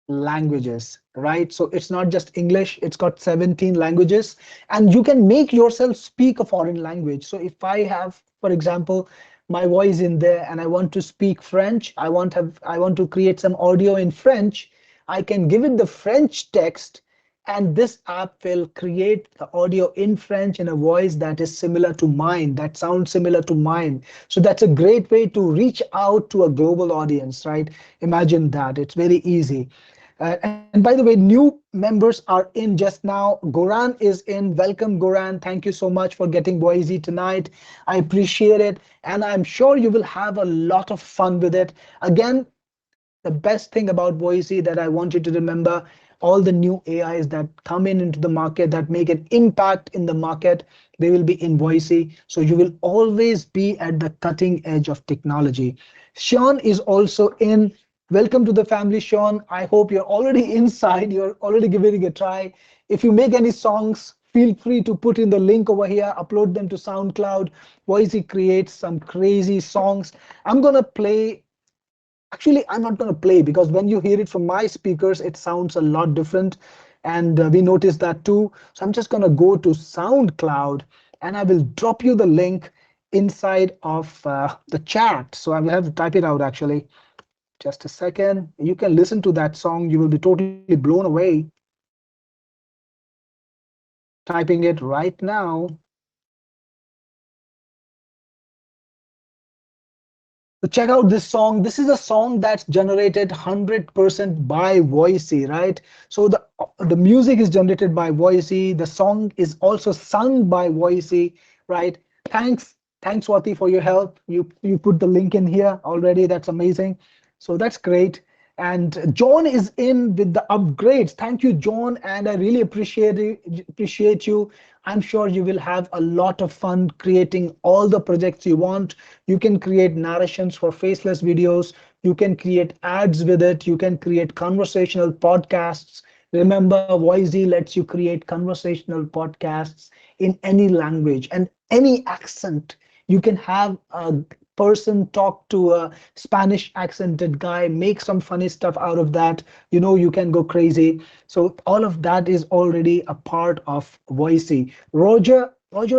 languages, right? So it's not just English, it's got 17 languages, and you can make yourself speak a foreign language. So if I have, for example, my voice in there and I want to speak French, I want to create some audio in French, I can give it the French text, and this app will create the audio in French in a voice that is similar to mine, that sounds similar to mine. So that's a great way to reach out to a global audience, right? Imagine that. It's very easy. And by the way, new members are in just now. Goran is in. Welcome, Goran. Thank you so much for getting Voisi tonight. I appreciate it. And I'm sure you will have a lot of fun with it. Again, the best thing about Voisi that I want you to remember, all the new AIs that come in into the market that make an impact in the market, they will be in Voisi. So you will always be at the cutting edge of technology. Sean is also in. Welcome to the family, Sean. I hope you're already inside. You're already giving it a try. If you make any songs, feel free to put in the link over here, upload them to SoundCloud. Voisi creates some crazy songs. I'm gonna play. Actually, I'm not gonna play because when you hear it from my speakers, it sounds a lot different. And we noticed that too. So I'm just gonna go to SoundCloud and I will drop you the link inside of the chat. So I will have to type it out actually. Just a second. You can listen to that song. You will be totally blown away. Typing it right now. So check out this song. This is a song that's generated 100% by Voisi, right? So the music is generated by Voisi. The song is also sung by Voisi, right? Thanks, Swati, for your help. You put the link in here already. That's amazing. So that's great. And John is in with the upgrades. Thank you, John, and I really appreciate you. I'm sure you will have a lot of fun creating all the projects you want. You can create narrations for faceless videos. You can create ads with it. You can create conversational podcasts. Remember, Voisi lets you create conversational podcasts in any language and any accent. You can have a person talk to a Spanish accented guy, make some funny stuff out of that. You can go crazy. So all of that is already a part of Voisi. Roger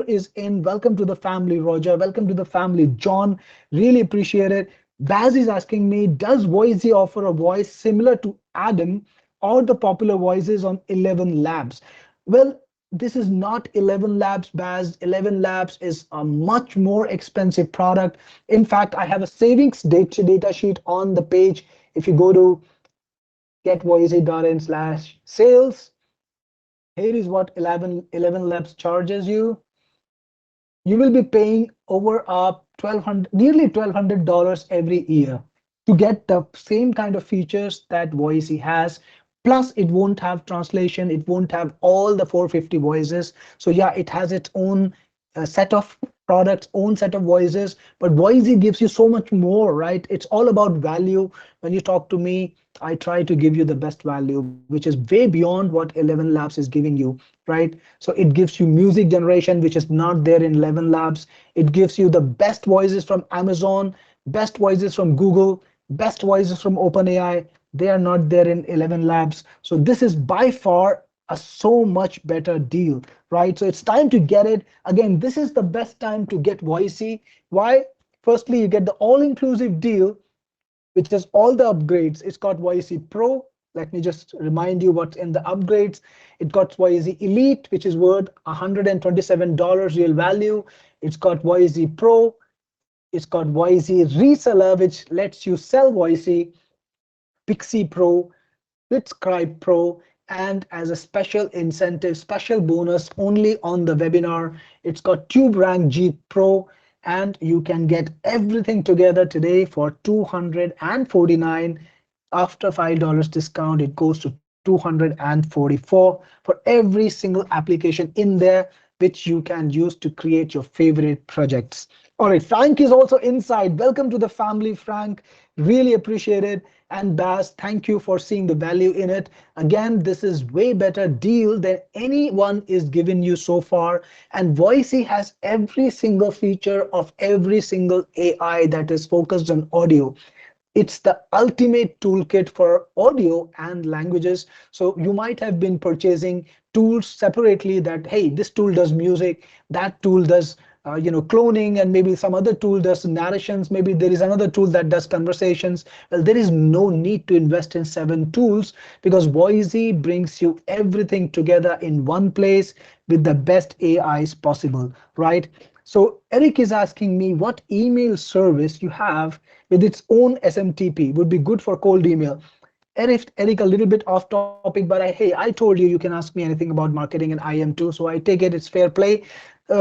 is in. Welcome to the family, Roger. Welcome to the family, John. Really appreciate it. Baz is asking me, does Voisi offer a voice similar to Adam or the popular voices on 11 Labs? Well, this is not 11 Labs, Baz. 11 Labs is a much more expensive product. In fact, I have a savings data sheet on the page. If you go to getvoice.in/sales, here is what 11 Labs charges you. You will be paying over nearly $1,200 every year to get the same kind of features that Voisi has. Plus, it won't have translation. It won't have all the 450 voices. So yeah, it has its own set of products, own set of voices. But Voisi gives you so much more, right? It's all about value. When you talk to me, I try to give you the best value, which is way beyond what 11 Labs is giving you, right? So it gives you music generation, which is not there in 11 Labs. It gives you the best voices from Amazon, best voices from Google, best voices from OpenAI. They are not there in 11 Labs. So this is by far a so much better deal, right? So it's time to get it. Again, this is the best time to get Voisi. Why? Firstly, you get the all-inclusive deal, which is all the upgrades. It's got Voisi Pro. Let me just remind you what's in the upgrades. It got Voisi Elite, which is worth $127 real value. It's got Voisi Pro. It's got Voisi Reseller, which lets you sell Voisi, Pixie Pro, Blitzscribe Pro, and as a special incentive, special bonus only on the webinar, it's got TubeRank G Pro, and you can get everything together today for $249. After $5 discount, it goes to $244 for every single application in there, which you can use to create your favorite projects. All right, Frank is also inside. Welcome to the family, Frank. Really appreciate it. And Baz, thank you for seeing the value in it. Again, this is way better deal than anyone is giving you so far. And Voisi has every single feature of every single AI that is focused on audio. It's the ultimate toolkit for audio and languages. So you might have been purchasing tools separately that, hey, this tool does music, that tool does cloning, and maybe some other tool does narrations. Maybe there is another tool that does conversations. Well, there is no need to invest in 7 tools because Voisi brings you everything together in one place with the best AIs possible, right? So Eric is asking me what email service you have with its own SMTP would be good for cold email. Eric, a little bit off topic, but hey, I told you can ask me anything about marketing and I am too, so I take it it's fair play.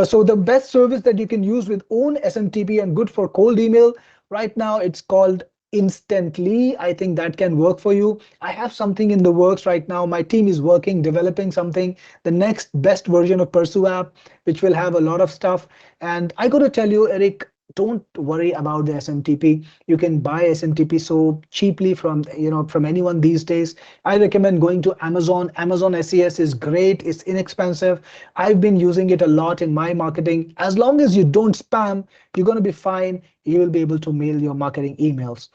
So the best service that you can use with own SMTP and good for cold email right now, it's called instantly. I think that can work for you. I have something in the works right now. My team is working, developing something, the next best version of Pursue app, which will have a lot of stuff. And I got to tell you, Eric, don't worry about the SMTP. You can buy SMTP so cheaply from from anyone these days. I recommend going to Amazon. Amazon SES is great. It's inexpensive. I've been using it a lot in my marketing. As long as you don't spam, you're going to be fine. You will be able to mail your marketing emails.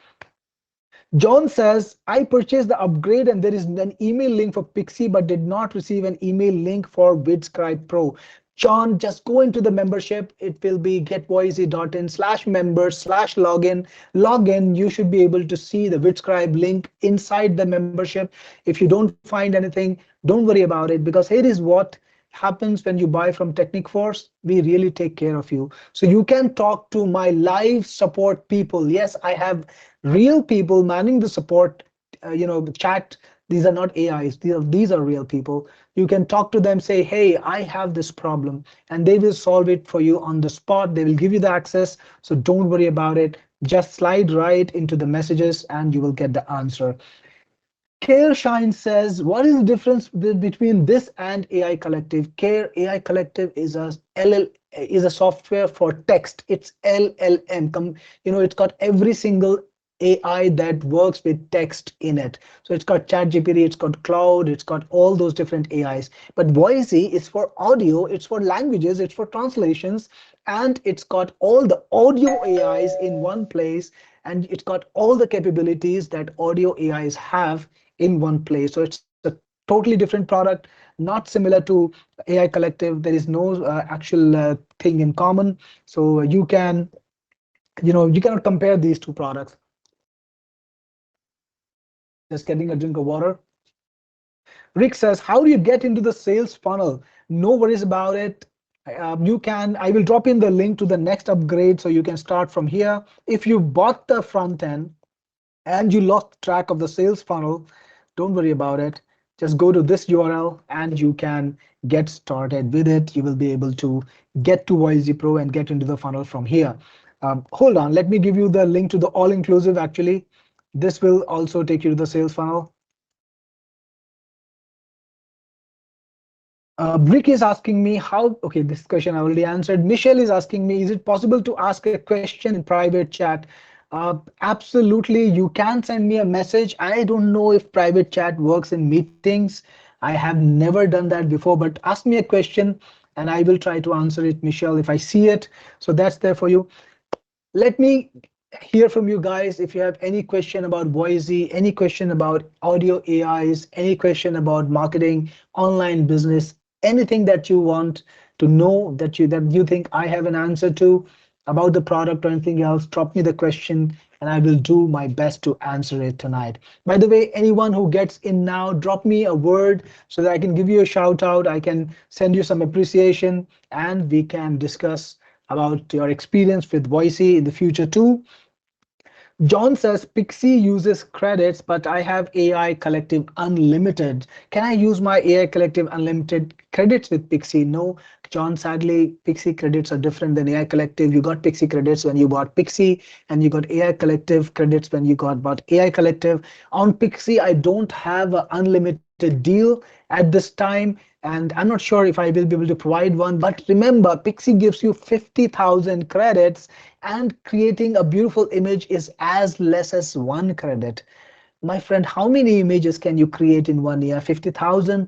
John says, I purchased the upgrade and there is an email link for Pixie, but did not receive an email link for VidScribe Pro. John, just go into the membership. It will be getvoice.in/members/login. Login, you should be able to see the VidScribe link inside the membership. If you don't find anything, don't worry about it, because here is what happens when you buy from Technic Force. We really take care of you. So you can talk to my live support people. Yes, I have real people manning the support, the chat. These are not AIs. These are real people. You can talk to them, say, hey, I have this problem, and they will solve it for you on the spot. They will give you the access. So don't worry about it. Just slide right into the messages and you will get the answer. Care Shine says, what is the difference between this and AI Collective? Care AI Collective is a software for text. It's LLM. It's got every single AI that works with text in it. So it's got ChatGPT, it's got Cloud, it's got all those different AIs. But Voisi is for audio, it's for languages, it's for translations, and it's got all the audio AIs in one place, and it's got all the capabilities that audio AIs have in one place. So it's a totally different product, not similar to AI Collective. There is no actual thing in common. So you cannot compare these two products. Just getting a drink of water. Rick says, how do you get into the sales funnel? No worries about it. I will drop in the link to the next upgrade so you can start from here. If you bought the front end and you lost track of the sales funnel, don't worry about it. Just go to this URL and you can get started with it. You will be able to get to Voisi Pro and get into the funnel from here. Hold on, let me give you the link to the all-inclusive. Actually, this will also take you to the sales funnel. Brick is asking me how, okay, this question I already answered. Michelle is asking me, is it possible to ask a question in private chat? Absolutely, you can send me a message. I don't know if private chat works in meetings. I have never done that before, but ask me a question and I will try to answer it, Michelle, if I see it. So that's there for you. Let me hear from you guys. If you have any question about Voisi, any question about audio AIs, any question about marketing, online business, anything that you want to know that you think I have an answer to about the product or anything else, drop me the question and I will do my best to answer it tonight. By the way, anyone who gets in now, drop me a word so that I can give you a shout out. I can send you some appreciation and we can discuss about your experience with Voisi in the future too. John says Pixie uses credits, but I have AI Collective Unlimited. Can I use my AI Collective Unlimited credits with Pixie? No, John, sadly, Pixie credits are different than AI Collective. You got Pixie credits when you bought Pixie, and you got AI Collective credits when you bought AI Collective. On Pixie, I don't have an unlimited deal at this time, and I'm not sure if I will be able to provide one. But remember, Pixie gives you 50,000 credits, and creating a beautiful image is as less as 1 credit. My friend, how many images can you create in 1 year? 50,000.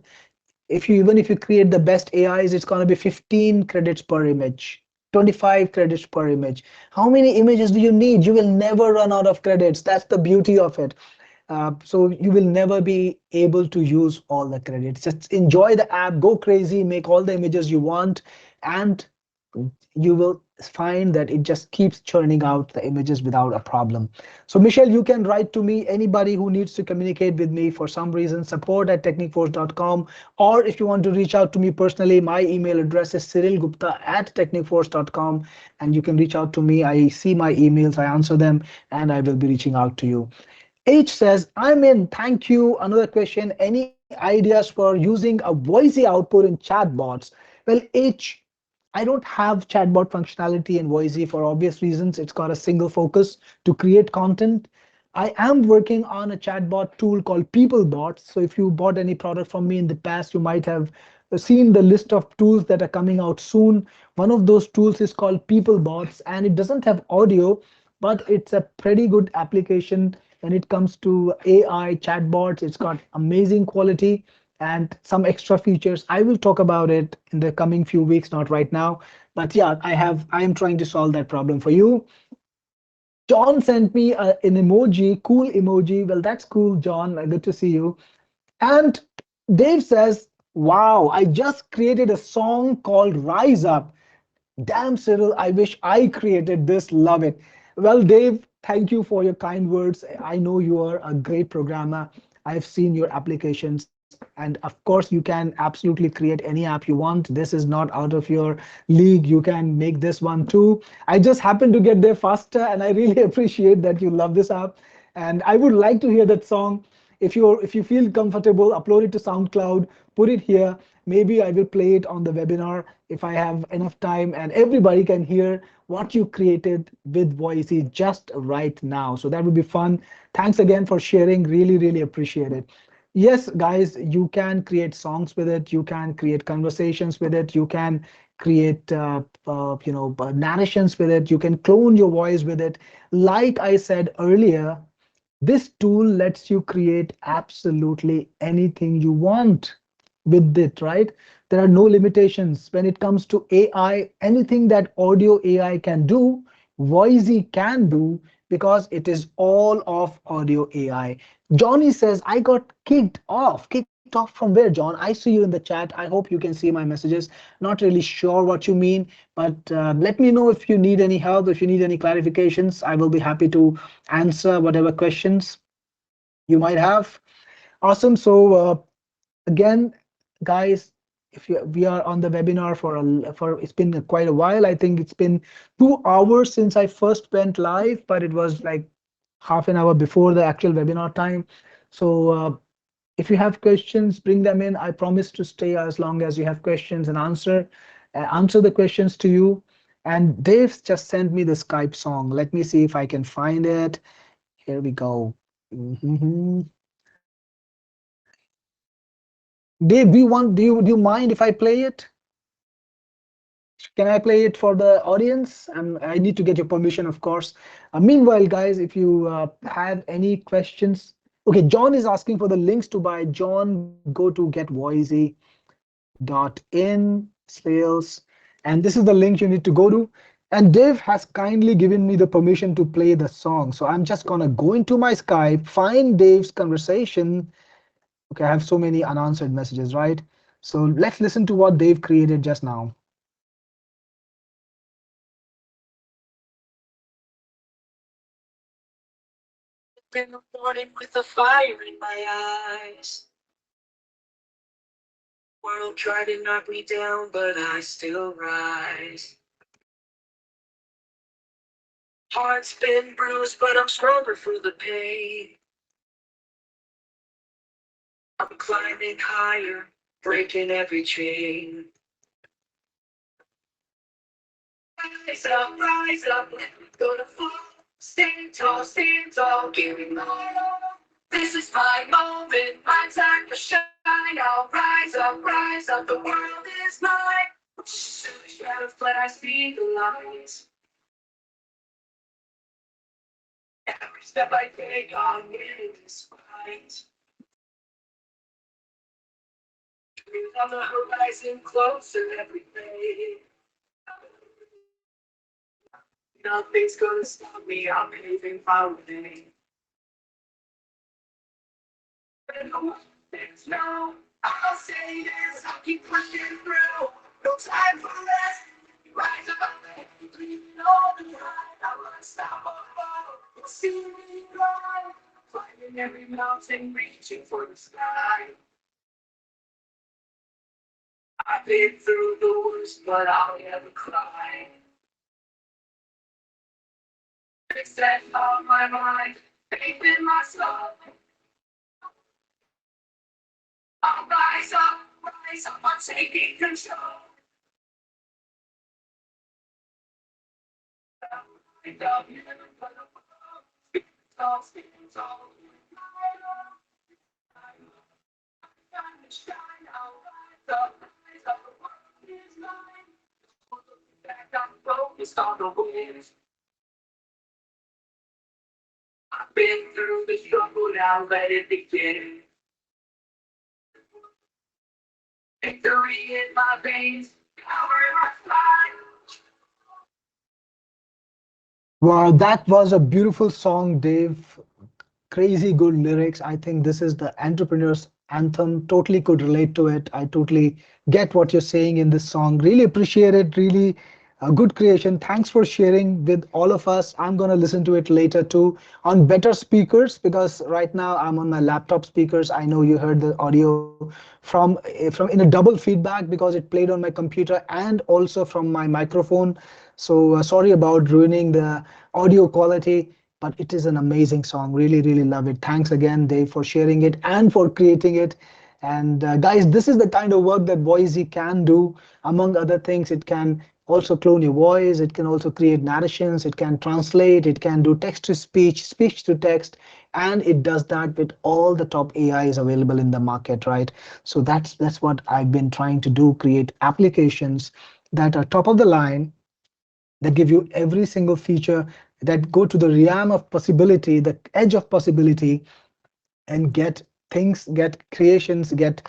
Even if you create the best AIs, it's going to be 15 credits per image, 25 credits per image. How many images do you need? You will never run out of credits. That's the beauty of it. So you will never be able to use all the credits. Just enjoy the app, go crazy, make all the images you want, and you will find that it just keeps churning out the images without a problem. So Michelle, you can write to me, anybody who needs to communicate with me for some reason, support@technicforce.com, or if you want to reach out to me personally, my email address is cyrilgupta@technicforce.com, and you can reach out to me. I see my emails, I answer them, and I will be reaching out to you. H says, I'm in, thank you. Another question, any ideas for using a Voisi output in chatbots? Well, H, I don't have chatbot functionality in Voisi for obvious reasons. It's got a single focus to create content. I am working on a chatbot tool called PeopleBot. So if you bought any product from me in the past, you might have seen the list of tools that are coming out soon. One of those tools is called PeopleBots, and it doesn't have audio, but it's a pretty good application when it comes to AI chatbots. It's got amazing quality and some extra features. I will talk about it in the coming few weeks, not right now. But yeah, I am trying to solve that problem for you. John sent me an emoji, cool emoji. Well, that's cool, John. Good to see you. And Dave says, wow, I just created a song called Rise Up. Damn, Cyril, I wish I created this. Love it. Well, Dave, thank you for your kind words. I know you are a great programmer. I've seen your applications. And of course, you can absolutely create any app you want. This is not out of your league. You can make this one too. I just happened to get there faster, and I really appreciate that you love this app. And I would like to hear that song. If you feel comfortable, upload it to SoundCloud, put it here. Maybe I will play it on the webinar if I have enough time, and everybody can hear what you created with Voisi just right now. So that would be fun. Thanks again for sharing. Really, really appreciate it. Yes, guys, you can create songs with it. You can create conversations with it. You can create narrations with it. You can clone your voice with it. Like I said earlier, this tool lets you create absolutely anything you want with it, right? There are no limitations when it comes to AI. Anything that audio AI can do, Voicy can do, because it is all of audio AI. Johnny says, I got kicked off. Kicked off from where, John? I see you in the chat. I hope you can see my messages. Not really sure what you mean, but let me know if you need any help, if you need any clarifications. I will be happy to answer whatever questions you might have. Awesome. So again, guys, if you we are on the webinar for it's been quite a while. I think it's been 2 hours since I first went live, but it was like half an hour before the actual webinar time. So if you have questions, bring them in. I promise to stay as long as you have questions and answer the questions to you. And Dave just sent me the Skype song. Let me see if I can find it. Here we go. Mhm. Dave, do you mind if I play it? Can I play it for the audience? I need to get your permission, of course. Meanwhile, guys, if you have any questions, okay, John is asking for the links to buy. John, go to getvoisy.in sales, and this is the link you need to go to. And Dave has kindly given me the permission to play the song. So I'm just gonna go into my Skype, find Dave's conversation. Okay, I have so many unanswered messages, right? So let's listen to what Dave created just now.
In the morning with a fire in my eyes. World tried to knock me down, but I still rise. Heart's been bruised, but I'm stronger for the pain. I'm climbing higher, breaking every chain. Rise up, gonna fall. Stand tall, give me more. This is my moment, my time to shine. I'll rise up, the world is mine. Shadows, but I see the light. Every step I take, I'm winning this fight. Dreams on the horizon, closer every day. Nothing's gonna stop me, I'm paving my way. There's no, I'll say this, I'll keep pushing through. No time for rest. Rise above the dreaming on the line. I'm unstoppable. You'll see me run. Climbing every mountain, reaching for the sky. I've been through the worst, but I'll never cry. It's set on my mind, faith in my soul. I'll rise up, I'm taking control. all spins all night long. Time to shine, I'll rise up, the world is mine. Back, I'm focused on the wins. I've been through the struggle, now let it begin. Victory in my veins, power in my spine.
Wow, that was a beautiful song, Dave. Crazy good lyrics. I think this is the entrepreneur's anthem. Totally could relate to it. I totally get what you're saying in this song. Really appreciate it. Really a good creation. Thanks for sharing with all of us. I'm going to listen to it later too on better speakers, because right now I'm on my laptop speakers. I know you heard the audio from in a double feedback because it played on my computer and also from my microphone. So sorry about ruining the audio quality, but it is an amazing song. Really, really love it. Thanks again, Dave, for sharing it and for creating it. And guys, this is the kind of work that Voisi can do. Among other things, it can also clone your voice. It can also create narrations. It can translate. It can do text to speech, speech to text, and it does that with all the top AIs available in the market, right? So that's what I've been trying to do: create applications that are top of the line, that give you every single feature, that go to the realm of possibility, the edge of possibility, and get things, get creations, get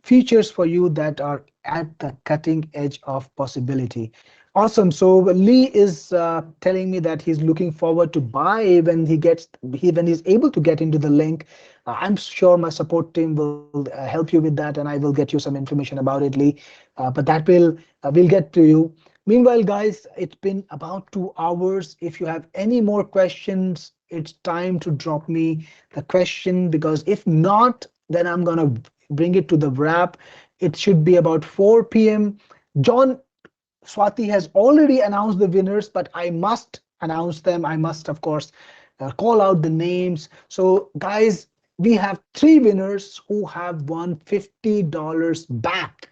features for you that are at the cutting edge of possibility. Awesome. So Lee is telling me that he's looking forward to buy when when he's able to get into the link. I'm sure my support team will help you with that, and I will get you some information about it, Lee. But that will get to you. Meanwhile, guys, it's been about 2 hours. If you have any more questions, it's time to drop me the question, because if not, then I'm gonna bring it to the wrap. It should be about 4 p.m. John Swati has already announced the winners, but I must announce them. I must, of course, call out the names. So, guys, we have 3 winners who have won $50 back.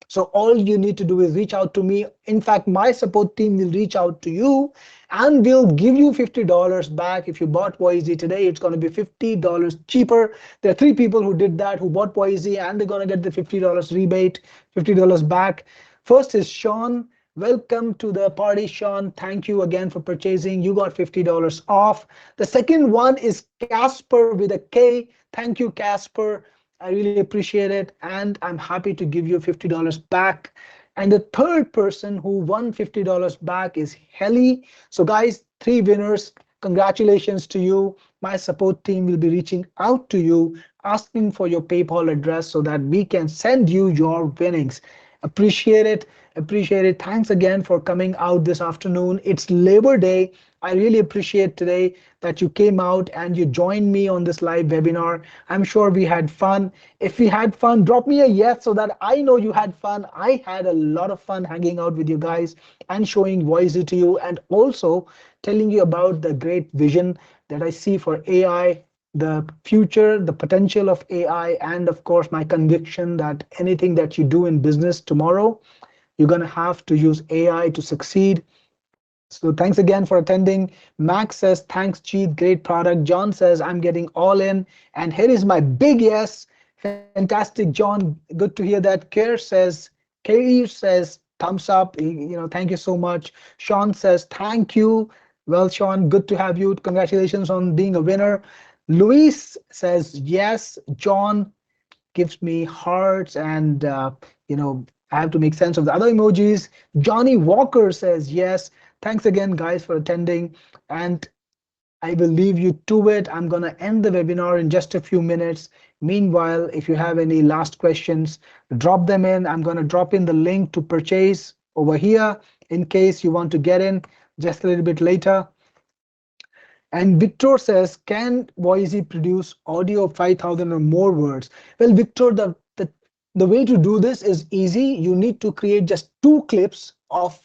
So all you need to do is reach out to me. In fact, my support team will reach out to you and we'll give you $50 back. If you bought Voisi today, it's going to be $50 cheaper. There are 3 people who did that, who bought Voisi, and they're going to get the $50 rebate, $50 back. First is Sean. Welcome to the party, Sean. Thank you again for purchasing. You got $50 off. The second one is Casper with a K. Thank you, Casper. I really appreciate it, and I'm happy to give you $50 back. And the third person who won $50 back is Helly. So guys, 3 winners. Congratulations to you. My support team will be reaching out to you, asking for your PayPal address so that we can send you your winnings. Appreciate it. Appreciate it. Thanks again for coming out this afternoon. It's Labor Day. I really appreciate today that you came out and you joined me on this live webinar. I'm sure we had fun. If we had fun, drop me a yes so that I know you had fun. I had a lot of fun hanging out with you guys and showing Voisi to you, and also telling you about the great vision that I see for AI, the future, the potential of AI, and of course, my conviction that anything that you do in business tomorrow, you're going to have to use AI to succeed. So thanks again for attending. Max says, thanks, Cheat, great product. John says, I'm getting all in. And here is my big yes. Fantastic, John. Good to hear that. Kerry says, thumbs up. Thank you so much. Sean says, thank you. Well, Sean, good to have you. Congratulations on being a winner. Luis says, yes. John gives me hearts, and I have to make sense of the other emojis. Johnny Walker says yes. Thanks again, guys, for attending, and I will leave you to it. I'm going to end the webinar in just a few minutes. Meanwhile, if you have any last questions, drop them in. I'm going to drop in the link to purchase over here in case you want to get in just a little bit later. And Victor says, can Voisi produce audio of 5,000 or more words? Well, Victor, the way to do this is easy. You need to create just 2 clips of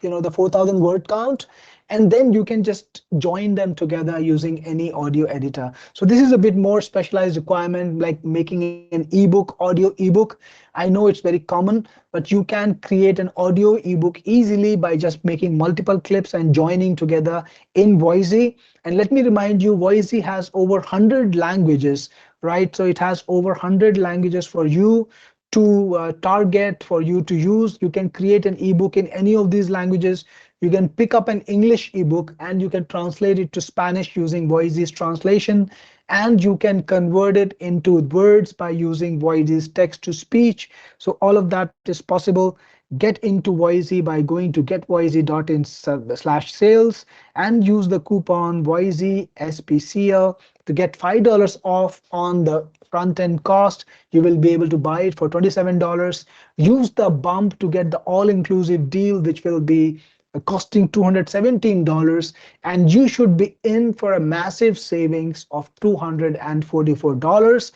the 4,000 word count, and then you can just join them together using any audio editor. So this is a bit more specialized requirement, like making an ebook, audio ebook. I know it's very common, but you can create an audio ebook easily by just making multiple clips and joining together in Voisi. And let me remind you, Voisi has over 100 languages, right? So it has over 100 languages for you to target, for you to use. You can create an ebook in any of these languages. You can pick up an English ebook and you can translate it to Spanish using Voisi's translation, and you can convert it into words by using Voisi's text to speech. So all of that is possible. Get into Voisi by going to getvoisi.in/sales and use the coupon Voisi SPCL to get $5 off on the front end cost. You will be able to buy it for $27. Use the bump to get the all-inclusive deal, which will be costing $217, and you should be in for a massive savings of $244.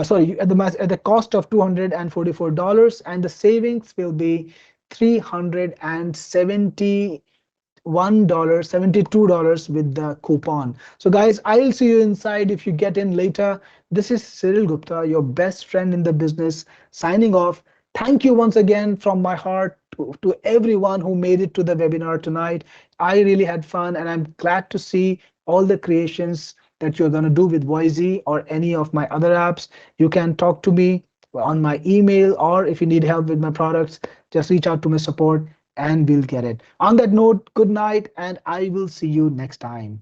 Sorry, at the cost of $244, and the savings will be $370 $72 with the coupon. So guys, I'll see you inside if you get in later. This is Cyril Gupta, your best friend in the business, signing off. Thank you once again from my heart to everyone who made it to the webinar tonight. I really had fun, and I'm glad to see all the creations that you're going to do with Voisi or any of my other apps. You can talk to me on my email, or if you need help with my products, just reach out to my support and we'll get it. On that note, good night, and I will see you next time.